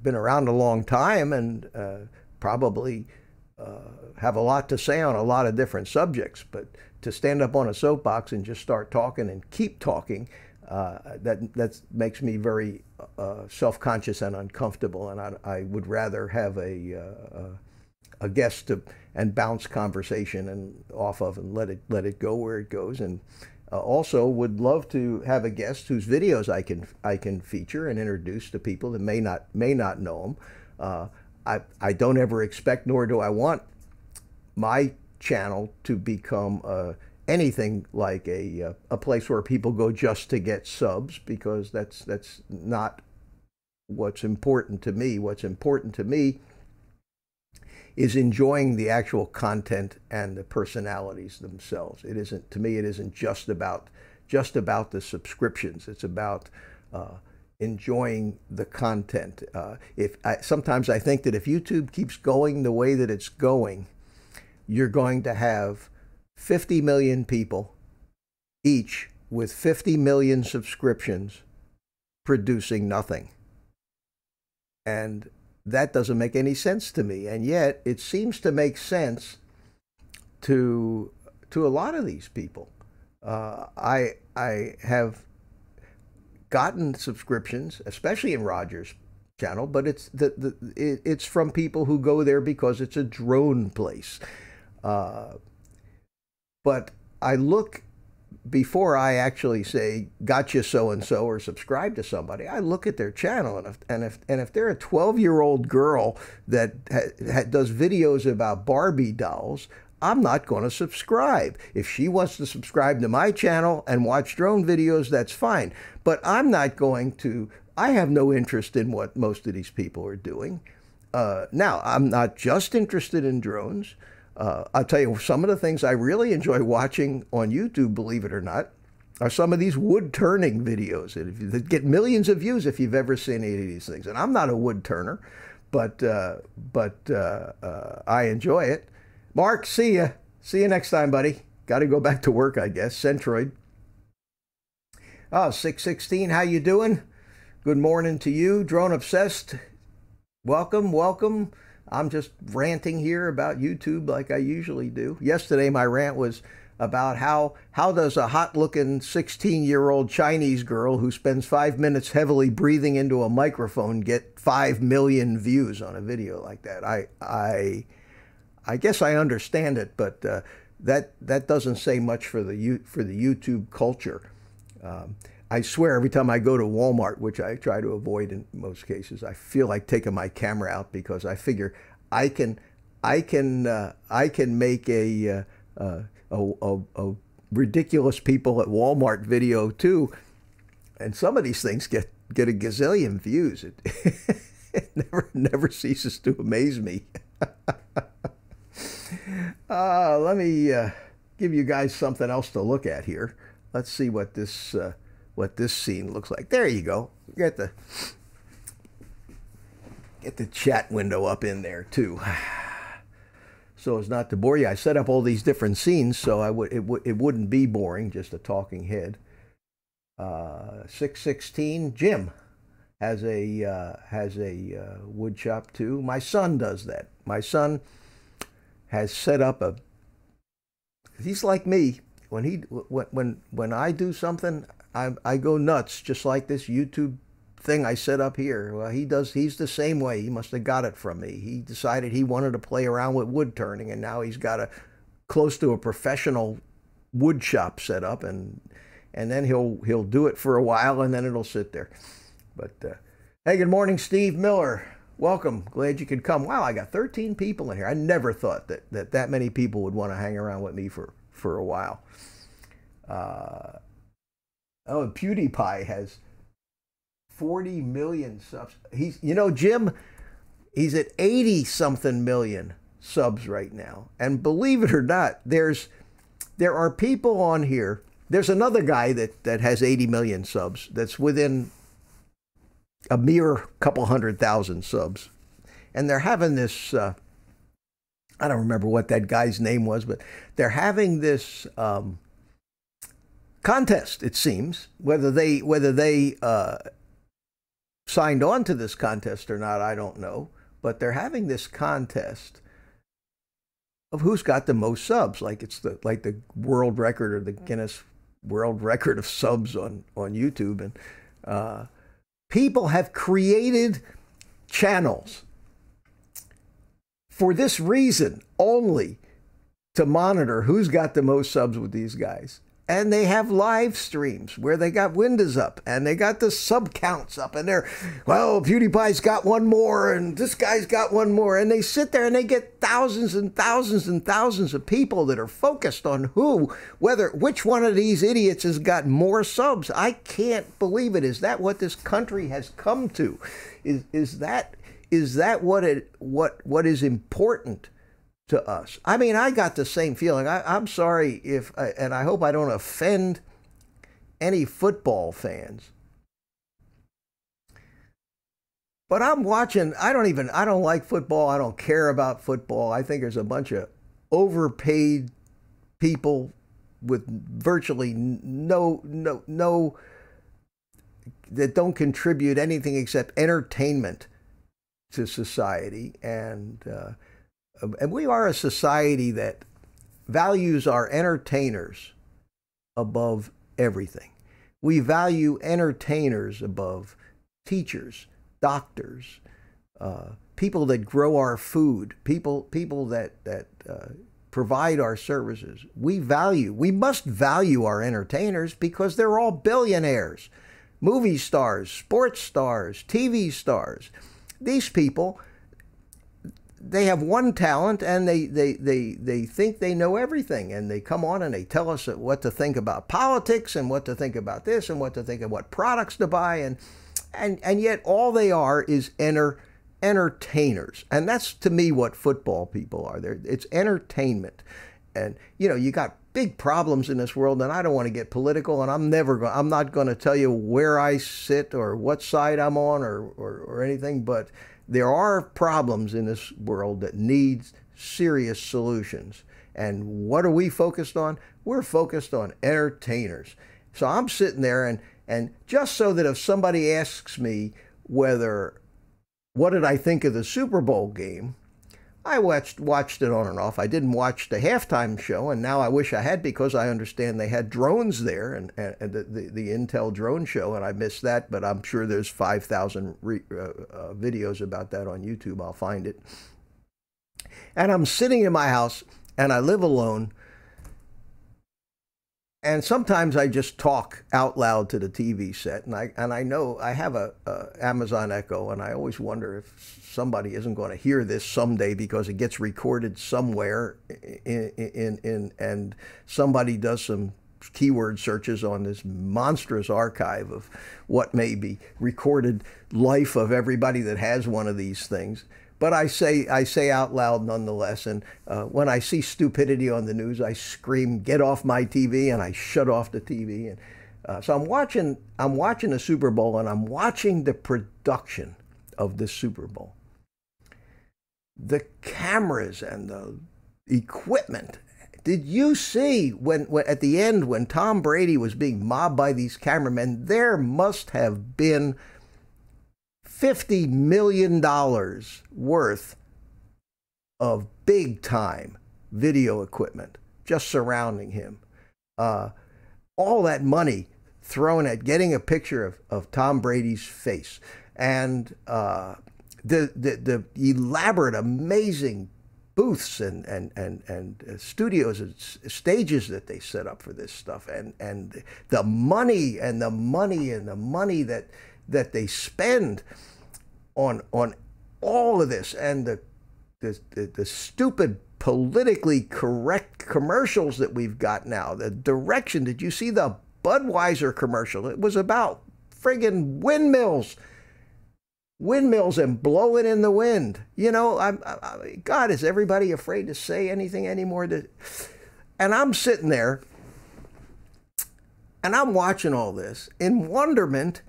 been around a long time and probably have a lot to say on a lot of different subjects, but to stand up on a soapbox and just start talking and keep talking, that makes me very self-conscious and uncomfortable, and I would rather have a guest and bounce conversation and off of and let it go where it goes, and also would love to have a guest whose videos I can feature and introduce to people that may not know them. I don't ever expect, nor do I want my channel to become anything like a place where people go just to get subs, because that's not what's important to me. What's important to me is enjoying the actual content and the personalities themselves. It isn't, to me, it isn't just about the subscriptions. It's about enjoying the content. Sometimes I think that if YouTube keeps going the way that it's going, you're going to have 50 million people each with 50 million subscriptions producing nothing. And that doesn't make any sense to me. And yet it seems to make sense to a lot of these people. I have gotten subscriptions, especially in Roger's channel, but it's from people who go there because it's a drone place. But I look, before I actually say gotcha so-and-so or subscribe to somebody, I look at their channel, and if they're a 12-year-old girl that does videos about Barbie dolls, I'm not going to subscribe. If she wants to subscribe to my channel and watch drone videos, that's fine. But I'm not going to, I have no interest in what most of these people are doing. Now, I'm not just interested in drones. I'll tell you, some of the things I really enjoy watching on YouTube, believe it or not, are some of these wood turning videos that get millions of views if you've ever seen any of these things. And I'm not a wood turner, but I enjoy it. Mark, see ya. See you next time, buddy. Got to go back to work, I guess. Centroid. Oh, 616, how you doing? Good morning to you. Drone Obsessed. Welcome, welcome. I'm just ranting here about YouTube like I usually do. Yesterday, my rant was about how does a hot-looking 16-year-old Chinese girl who spends 5 minutes heavily breathing into a microphone get 5 million views on a video like that? I guess I understand it, but that doesn't say much for the YouTube culture. I swear every time I go to Walmart, which I try to avoid in most cases, I feel like taking my camera out because I figure I can make a ridiculous people at Walmart video too, and some of these things get a gazillion views. It never ceases to amaze me. Let me give you guys something else to look at here. Let's see what this scene looks like. There you go. Get the chat window up in there too. so as not to bore you, I set up all these different scenes so it wouldn't be boring, just a talking head. 616 Jim has a wood shop too. My son does that. My son has set up a. He's like me. When I do something, I go nuts, just like this YouTube thing I set up here. Well, he's the same way. He must have got it from me. He decided he wanted to play around with wood turning, and now he's got close to a professional wood shop set up, and then he'll do it for a while, and then it'll sit there. But hey, good morning, Steve Miller. Welcome. Glad you could come. Wow, I got 13 people in here. I never thought that many people would want to hang around with me for a while. Oh, PewDiePie has 40 million subs. Jim, he's at 80 something million subs right now. And believe it or not, there are people on here. There's another guy that has 80 million subs that's within a mere couple 100,000 subs. And they're having this, I don't remember what that guy's name was, but they're having this contest, it seems. Whether they signed on to this contest or not, I don't know. But they're having this contest of who's got the most subs, like it's the world record or the Guinness World Record of subs on YouTube. And people have created channels for this reason only, to monitor who's got the most subs with these guys. And they have live streams where they got windows up and they got the sub counts up, and well, PewDiePie's got one more and this guy's got one more. And they sit there and they get thousands and thousands and thousands of people that are focused on which one of these idiots has got more subs. I can't believe it. Is that what this country has come to? Is that what is important to us? I mean, I got the same feeling. I'm sorry and I hope I don't offend any football fans, but I'm watching. I don't like football. I don't care about football. I think there's a bunch of overpaid people with virtually no that don't contribute anything except entertainment to society. And we are a society that values our entertainers above everything. We value entertainers above teachers, doctors, people that grow our food, people that provide our services. We must value our entertainers because they're all billionaires, movie stars, sports stars, TV stars. These people, they have one talent, and they think they know everything, and they come on and they tell us what to think about politics and what to think about this and what to think of what products to buy, and yet all they are is entertainers. And that's, to me, what football people are. It's entertainment. And you got big problems in this world, and I don't want to get political, and I'm not going to tell you where I sit or what side I'm on or anything, but there are problems in this world that need serious solutions. And what are we focused on? We're focused on entertainers. So I'm sitting there, and just so that if somebody asks me what did I think of the Super Bowl game, I watched it on and off. I didn't watch the halftime show, and now I wish I had, because I understand they had drones there, and the Intel drone show, and I missed that, but I'm sure there's 5,000 videos about that on YouTube. I'll find it. And I'm sitting in my house, and I live alone, and sometimes I just talk out loud to the TV set, and I know I have a Amazon Echo, and I always wonder if somebody isn't going to hear this someday, because it gets recorded somewhere and somebody does some keyword searches on this monstrous archive of what may be recorded life of everybody that has one of these things. But I say out loud nonetheless, and when I see stupidity on the news, I scream, "Get off my TV!" and I shut off the TV. And so I'm watching the Super Bowl, and I'm watching the production of the Super Bowl. The cameras and equipment. Did you see when at the end when Tom Brady was being mobbed by these cameramen, there must have been $50 million worth of big time video equipment just surrounding him. All that money thrown at getting a picture of Tom Brady's face, and the elaborate, amazing booths and studios and stages that they set up for this stuff, and the money that they spend on all of this, and the stupid politically correct commercials that we've got now. The direction, did you see the Budweiser commercial? It was about friggin' windmills and blowing in the wind. You know, God, is everybody afraid to say anything anymore? And I'm sitting there and I'm watching all this in wonderment,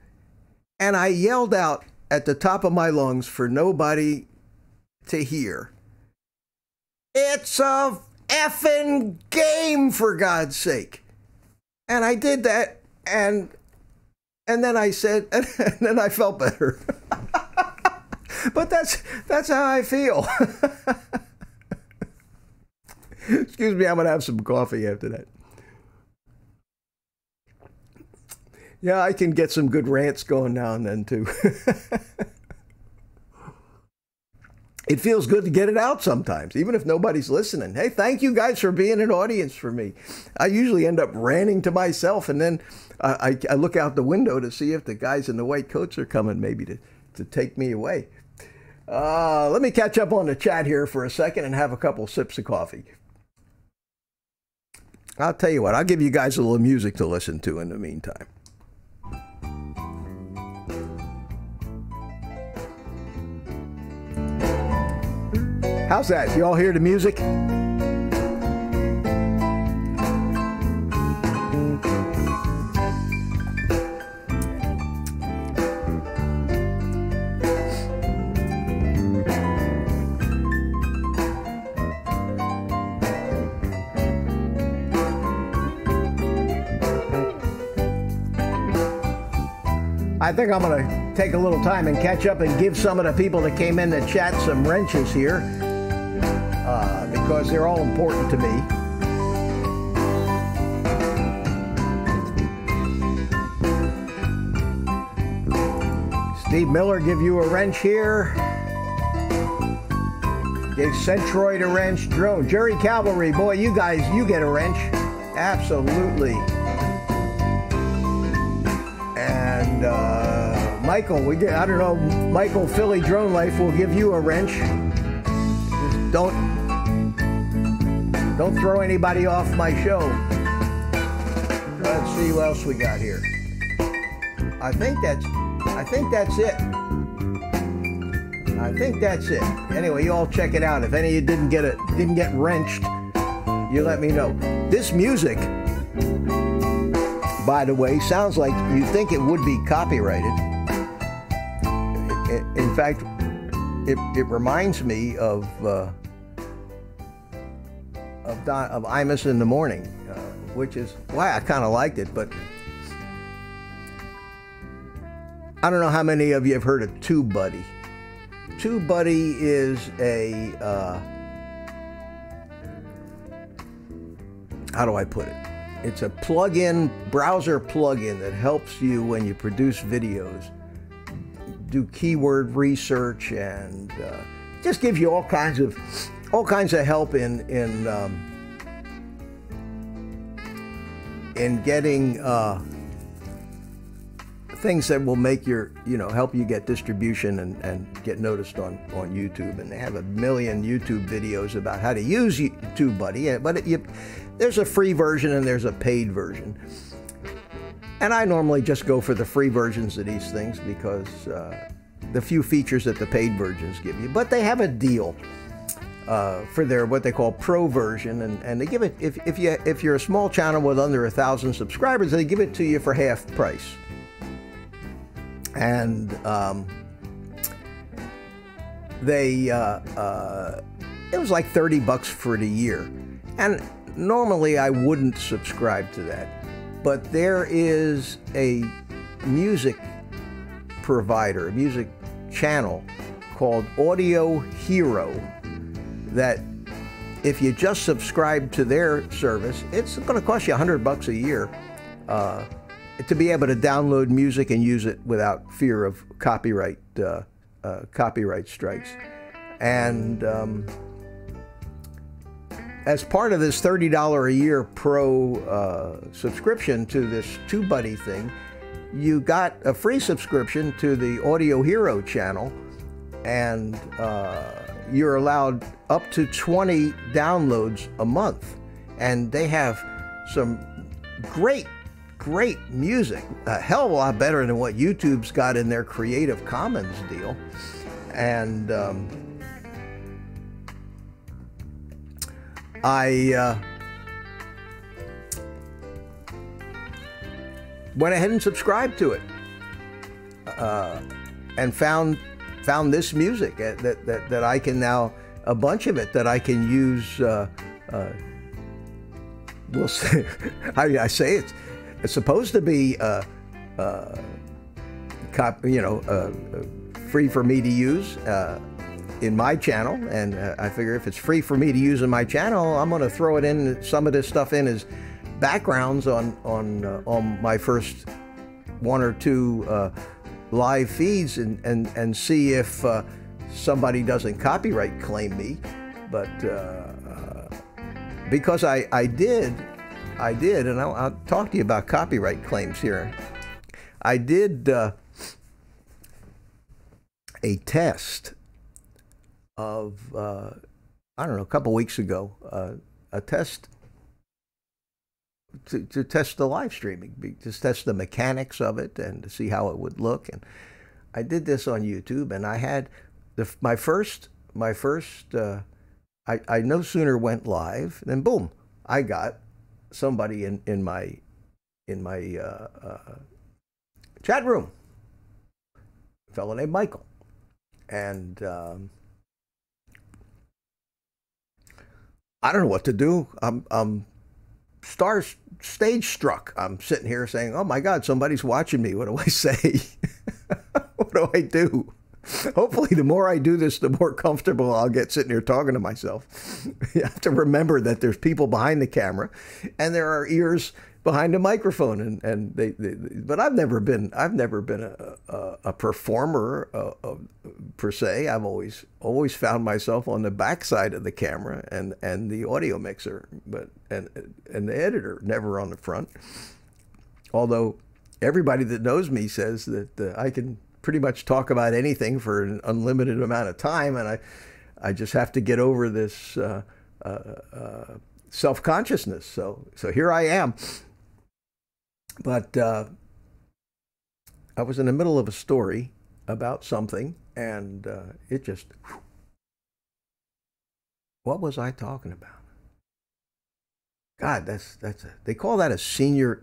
and I yelled out at the top of my lungs for nobody to hear, "It's a effing game, for God's sake." And I did that, and then I said, and then I felt better. But that's how I feel. Excuse me, I'm gonna have some coffee after that. Yeah, I can get some good rants going now and then too. It feels good to get it out sometimes, even if nobody's listening. Hey, thank you guys for being an audience for me. I usually end up ranting to myself, and then I look out the window to see if the guys in the white coats are coming maybe to take me away. Let me catch up on the chat here for a second and have a couple sips of coffee. I'll tell you what, I'll give you guys a little music to listen to in the meantime. How's that? You all hear the music? I think I'm going to take a little time and catch up and give some of the people that came in the chat some wrenches here, because they're all important to me. Steve Miller give you a wrench here. Gave Centroid a wrench. Drone. Jerry Cavalry, boy, you guys, you get a wrench. Absolutely. And Michael, I don't know, Michael Philly Drone Life will give you a wrench. Just don't throw anybody off my show. Let's see what else we got here. I think that's it. I think that's it. Anyway, you all check it out. If any of you didn't get wrenched, you let me know. This music, by the way, sounds like you think it would be copyrighted. In fact, it reminds me of Imus in the Morning, which is why I kind of liked it. But I don't know how many of you have heard of TubeBuddy. TubeBuddy is a how do I put it? It's a plug-in, browser plug-in that helps you when you produce videos, do keyword research, and just gives you all kinds of help in getting things that will make help you get distribution and get noticed on YouTube. And they have a million YouTube videos about how to use TubeBuddy, but there's a free version and there's a paid version. And I normally just go for the free versions of these things because the few features that the paid versions give you. But they have a deal for their what they call pro version, and they give it if you're a small channel with under 1,000 subscribers, they give it to you for half price. And it was like 30 bucks for the year. And normally I wouldn't subscribe to that. But there is a music provider, a music channel called Audio Hero that if you just subscribe to their service, it's going to cost you $100 a year to be able to download music and use it without fear of copyright strikes. And as part of this $30 a year pro subscription to this TubeBuddy thing, you got a free subscription to the Audio Hero channel, and you're allowed up to 20 downloads a month. And they have some great music, a hell of a lot better than what YouTube's got in their Creative Commons deal. And I went ahead and subscribed to it, and found this music that I can now, a bunch of it that I can use. We'll say, I say it's supposed to be free for me to use in my channel, and I figure if it's free for me to use in my channel, I'm going to throw it in, some of this stuff in as backgrounds on my first one or two live feeds, and see if somebody doesn't copyright claim me. But because I did, and I'll talk to you about copyright claims here. I did a test of, I don't know, a couple weeks ago, a test to test the live streaming, to test the mechanics of it and to see how it would look. And I did this on YouTube, and I had my first I no sooner went live than boom, I got somebody in my chat room, a fellow named Michael, and I don't know what to do. I'm stage struck. I'm sitting here saying, "Oh my God, somebody's watching me. What do I say? What do I do?" Hopefully, the more I do this, the more comfortable I'll get sitting here talking to myself. You have to remember that there's people behind the camera, and there are ears behind the microphone, and they but I've never been a performer per se. I've always found myself on the backside of the camera and the audio mixer, and the editor, never on the front. Although everybody that knows me says that I can pretty much talk about anything for an unlimited amount of time, and I just have to get over this self-consciousness. So here I am. But I was in the middle of a story about something, and it just, what was I talking about? God, they call that a senior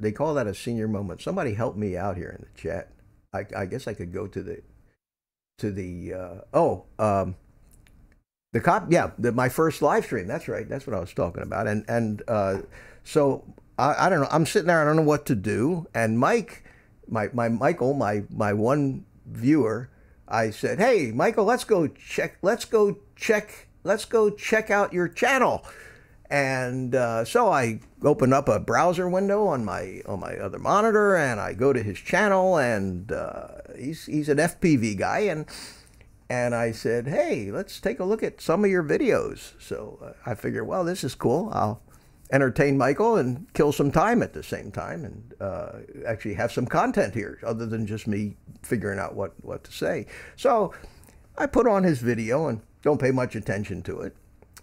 moment. Somebody help me out here in the chat. I guess I could go to my first live stream. That's right. That's what I was talking about. So I don't know. I'm sitting there. I don't know what to do. And Mike, my one viewer, I said, "Hey, Michael, let's go check out your channel." And so I open up a browser window on my other monitor, and I go to his channel, and he's an FPV guy, and I said, "Hey, let's take a look at some of your videos." So I figured, well, this is cool. I'll entertain Michael and kill some time at the same time, and actually have some content here other than just me figuring out what to say. So I put on his video and don't pay much attention to it.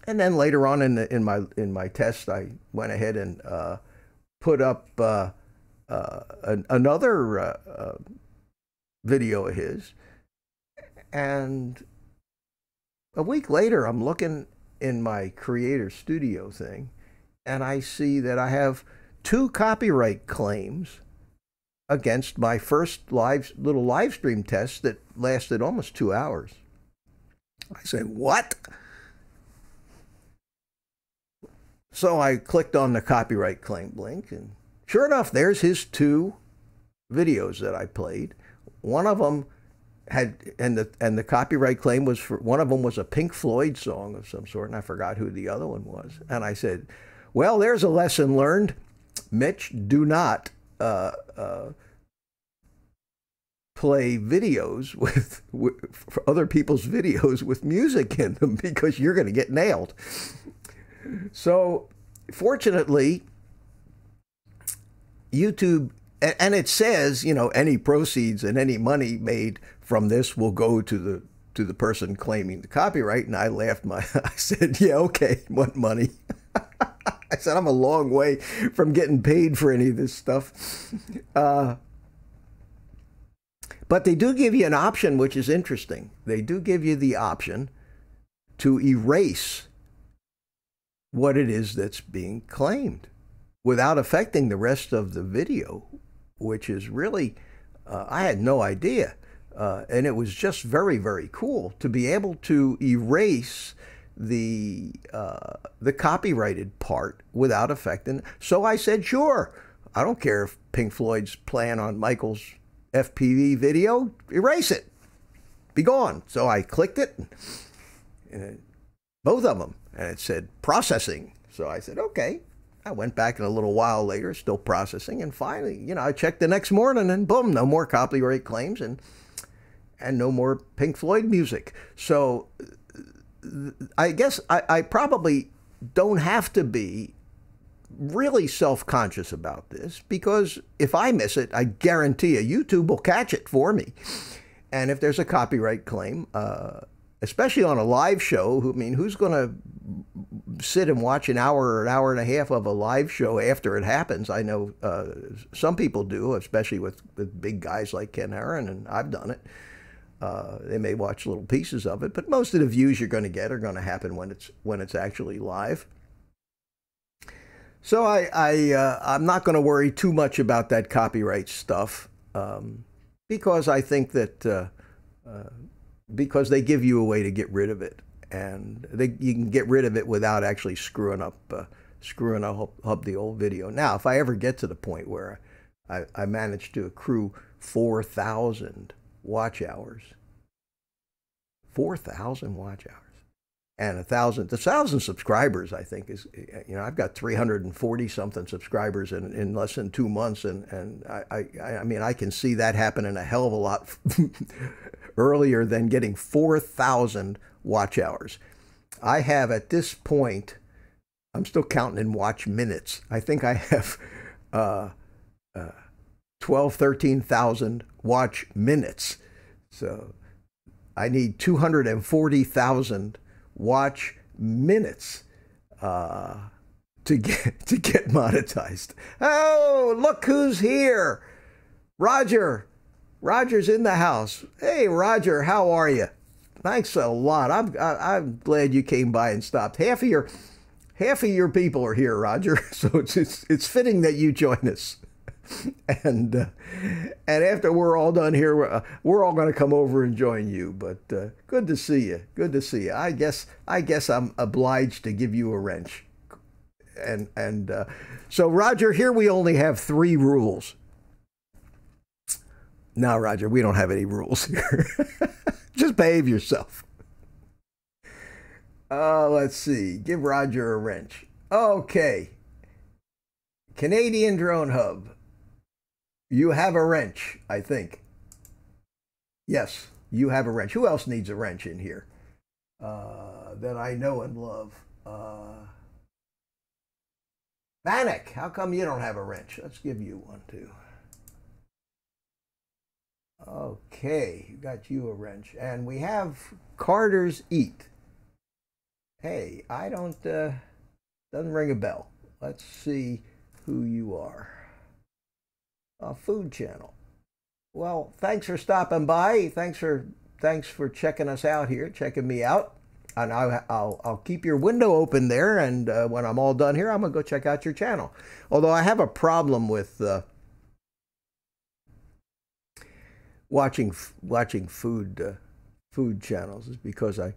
And then later on in my test, I went ahead and put up another video of his. And a week later, I'm looking in my Creator Studio thing, and I see that I have 2 copyright claims against my first little live stream test that lasted almost 2 hours. I say, what? So I clicked on the copyright claim link, and sure enough, there's his 2 videos that I played. One of them had, and the copyright claim was for, one of them was a Pink Floyd song of some sort, and I forgot who the other one was. And I said, well, there's a lesson learned. Mitch, do not play videos with for other people's videos with music in them, because you're going to get nailed. So fortunately, YouTube, and it says, you know, any proceeds and any money made from this will go to the person claiming the copyright. And I laughed I said, yeah, okay, what money? I said, I'm a long way from getting paid for any of this stuff. But they do give you an option, which is interesting. They do give you the option to erase what it is that's being claimed without affecting the rest of the video, which is really, I had no idea. And it was just very, very cool to be able to erase the copyrighted part without affecting. So I said, sure, I don't care if Pink Floyd's playing on Michael's FPV video, erase it, be gone. So I clicked it, and both of them, and it said processing. So I said, okay. I went back in a little while later, still processing, and finally, you know, I checked the next morning, and boom, no more copyright claims, and no more Pink Floyd music. So I guess I probably don't have to be really self-conscious about this, because if I miss it, I guarantee you YouTube will catch it for me. And if there's a copyright claim, especially on a live show, I mean, who's going to sit and watch an hour or an hour and a half of a live show after it happens? I know some people do, especially with big guys like Ken Aaron, and I've done it. They may watch little pieces of it, but most of the views you're going to get are going to happen when it's actually live. So I'm not going to worry too much about that copyright stuff, because I think that because they give you a way to get rid of it, and you can get rid of it without actually screwing up the old video. Now, if I ever get to the point where I manage to accrue 4,000 watch hours, 4,000 watch hours, and 1,000 subscribers, I think is, you know, I've got 340 something subscribers in less than 2 months, and I mean, I can see that happening a hell of a lot earlier than getting 4,000 watch hours. I have at this point, I'm still counting in watch minutes. I think I have 13,000 watch minutes. So I need 240,000 watch minutes to get monetized. Oh, look who's here. Roger. Roger's in the house. Hey, Roger, how are you? Thanks a lot. I'm glad you came by and stopped. Half of your people are here, Roger. So it's fitting that you join us. And after we're all done here, we're all going to come over and join you. But good to see you. Good to see you. I guess I'm obliged to give you a wrench. And so, Roger, here we only have 3 rules. No, Roger, we don't have any rules here. Just behave yourself. Let's see. Give Roger a wrench. Okay. Canadian Drone Hub. You have a wrench, I think. Yes, you have a wrench. Who else needs a wrench in here that I know and love? Vanek, how come you don't have a wrench? Let's give you one, too. Okay, got you a wrench. And we have Carter's Eat. Hey, I don't, doesn't ring a bell. Let's see who you are. A food channel. Well, thanks for stopping by. Thanks for checking us out here, checking me out. And I'll keep your window open there, and when I'm all done here, I'm gonna go check out your channel. Although I have a problem with watching food channels, is because it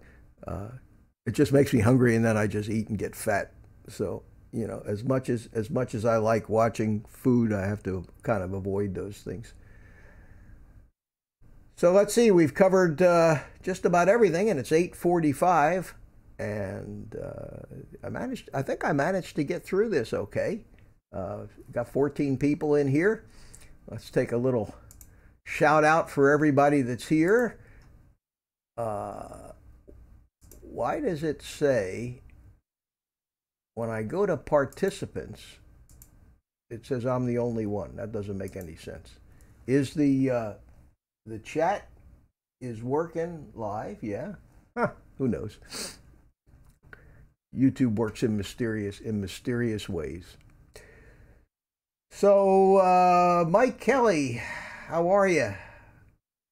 just makes me hungry, and then I just eat and get fat. So you know, as much as I like watching food, I have to kind of avoid those things. So let's see, we've covered just about everything, and it's 8:45, and I think I managed to get through this okay. Got 14 people in here. Let's take a little shout out for everybody that's here. Why does it say, when I go to participants, it says I'm the only one? That doesn't make any sense. Is the chat is working live? Yeah. Huh, who knows? YouTube works in mysterious ways. So, Mike Kelly, how are you?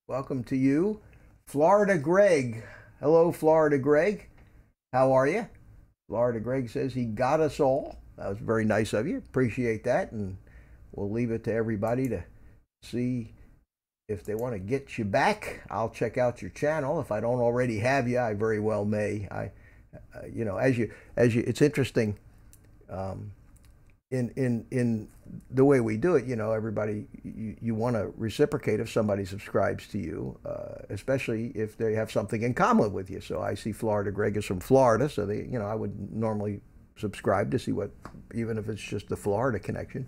Welcome to you. Florida Greg. Hello, Florida Greg. How are you? Florida Greg says he got us all. That was very nice of you. Appreciate that. And we'll leave it to everybody to see if they want to get you back. I'll check out your channel. If I don't already have you, I very well may. You know, as you, it's interesting. In the way we do it, you know, everybody, you want to reciprocate if somebody subscribes to you, especially if they have something in common with you. So I see Florida Greg is from Florida, so they, you know, I would normally subscribe to see what, even if it's just the Florida connection.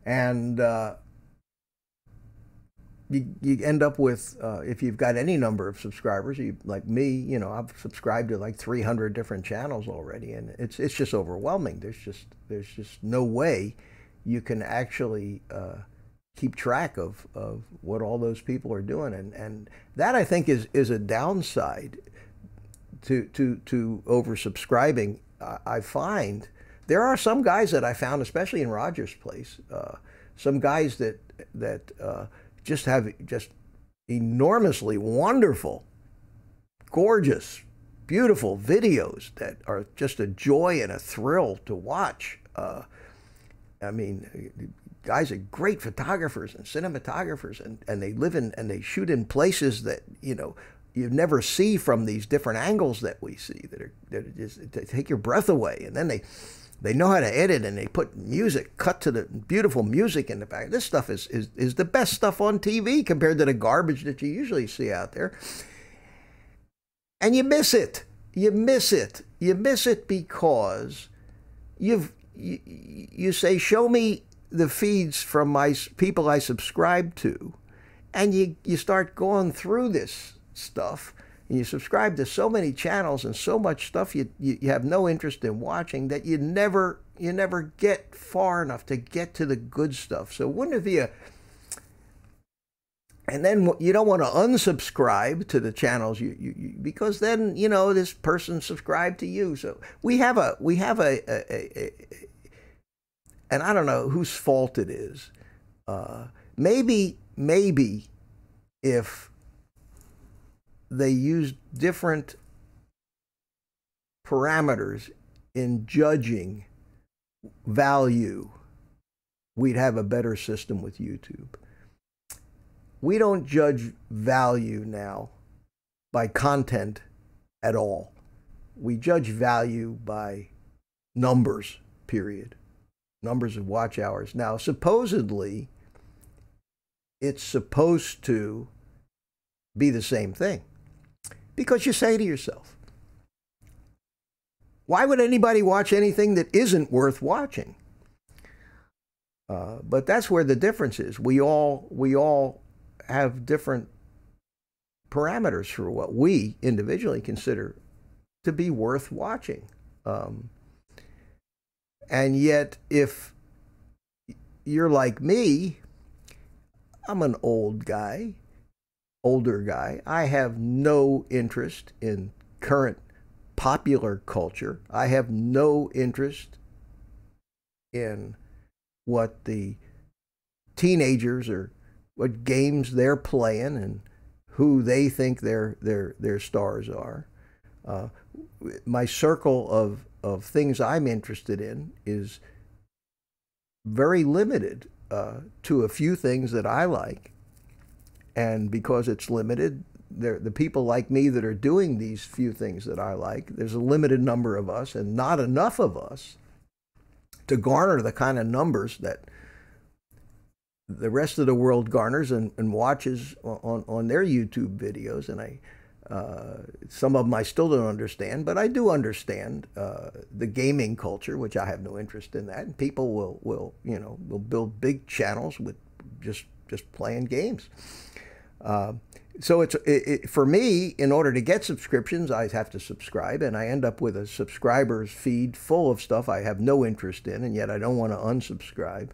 And you end up with, if you've got any number of subscribers, like me, you know, I've subscribed to like 300 different channels already, and it's just overwhelming. There's just no way you can actually keep track of what all those people are doing, and that, I think, is a downside to oversubscribing. I find there are some guys that I found, especially in Roger's place, some guys that just have just enormously wonderful, gorgeous, beautiful videos that are just a joy and a thrill to watch. I mean, guys are great photographers and cinematographers, and they live in and they shoot in places that, you know, you never see from these different angles that we see, that are just, they take your breath away. And then they know how to edit, and they put music, cut to the beautiful music in the back. This stuff is the best stuff on TV compared to the garbage that you usually see out there. And you miss it. You miss it. You miss it because you say, show me the feeds from my people I subscribe to, and you start going through this stuff. And you subscribe to so many channels and so much stuff you have no interest in watching, that you never get far enough to get to the good stuff. So wouldn't it be and then you don't want to unsubscribe to the channels because then, you know, this person subscribed to you. So we have a and I don't know whose fault it is. Maybe if they use different parameters in judging value, we'd have a better system with YouTube. We don't judge value now by content at all. We judge value by numbers, period. Numbers of watch hours. Now, supposedly, it's supposed to be the same thing. Because you say to yourself, why would anybody watch anything that isn't worth watching? But that's where the difference is. We all have different parameters for what we individually consider to be worth watching. And yet, if you're like me, I'm an older guy. I have no interest in current popular culture. I have no interest in what the teenagers or what games they're playing and who they think their stars are. My circle of things I'm interested in is very limited to a few things that I like. And because it's limited, the people like me that are doing these few things that I like. There's a limited number of us, and not enough of us to garner the kind of numbers that the rest of the world garners and watches on their YouTube videos. And some of them I still don't understand, but I do understand the gaming culture, which I have no interest in that. And people will build big channels with just playing games. So for me, in order to get subscriptions, I have to subscribe, and I end up with a subscribers feed full of stuff I have no interest in, and yet I don't want to unsubscribe.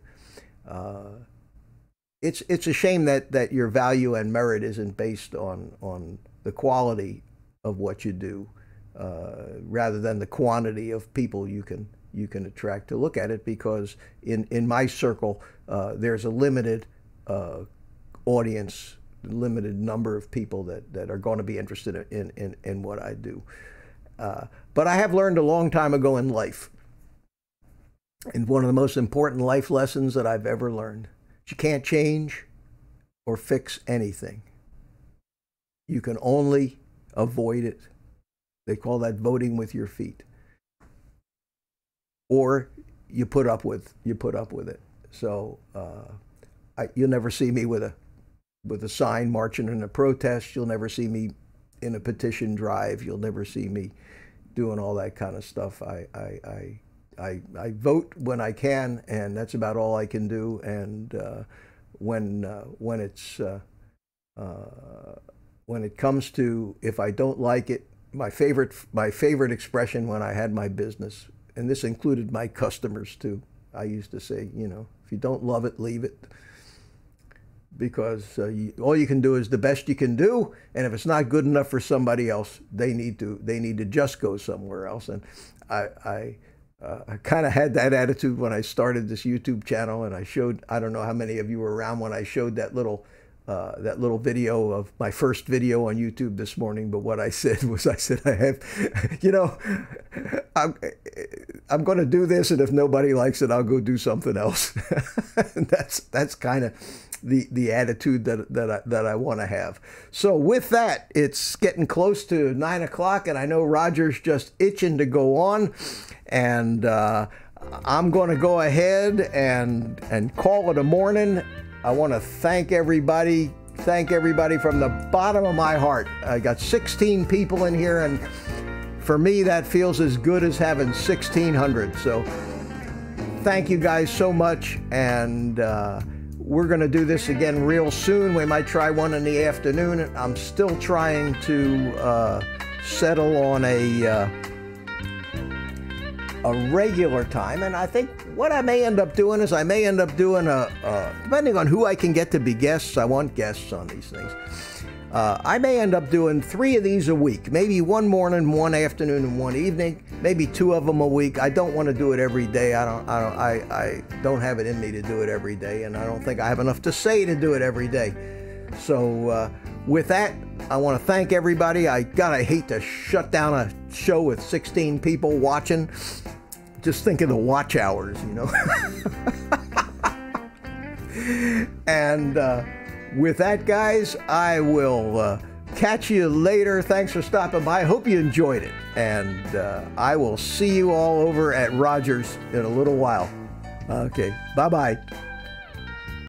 It's a shame that your value and merit isn't based on the quality of what you do, rather than the quantity of people you can attract to look at it. Because in my circle, there's a limited audience, limited number of people that are going to be interested in what I do. But I have learned a long time ago in life, and one of the most important life lessons that I've ever learned: you can't change or fix anything. You can only avoid it. They call that voting with your feet. Or you put up with it. So you'll never see me with a sign marching in a protest. You'll never see me in a petition drive. You'll never see me doing all that kind of stuff. I vote when I can, and that's about all I can do. And when it comes to, if I don't like it, my favorite expression when I had my business, and this included my customers too, I used to say, if you don't love it, leave it. Because all you can do is the best you can do, and if it's not good enough for somebody else, they need to just go somewhere else. And I kind of had that attitude when I started this YouTube channel, and I don't know how many of you were around when I showed that little video of my first video on YouTube this morning. But what I said was, I have, I'm going to do this, and if nobody likes it, I'll go do something else. And that's kind of the attitude that I want to have. So with that, it's getting close to 9 o'clock, and I know Roger's just itching to go on, and I'm going to go ahead and call it a morning. I want to thank everybody from the bottom of my heart. I got 16 people in here, and for me, that feels as good as having 1,600. So thank you guys so much, and we're going to do this again real soon. We might try one in the afternoon. I'm still trying to settle on a regular time, and I think what I may end up doing is depending on who I can get to be guests. I want guests on these things. I may end up doing 3 of these a week, maybe one morning, one afternoon, and one evening, maybe 2 of them a week. I don't want to do it every day. I don't have it in me to do it every day, and I don't think I have enough to say to do it every day. So with that, I want to thank everybody. I hate to shut down a show with 16 people watching. Just think of the watch hours, And with that, guys, I will catch you later. Thanks for stopping by. I hope you enjoyed it. And I will see you all over at Rogers in a little while. Okay, bye-bye.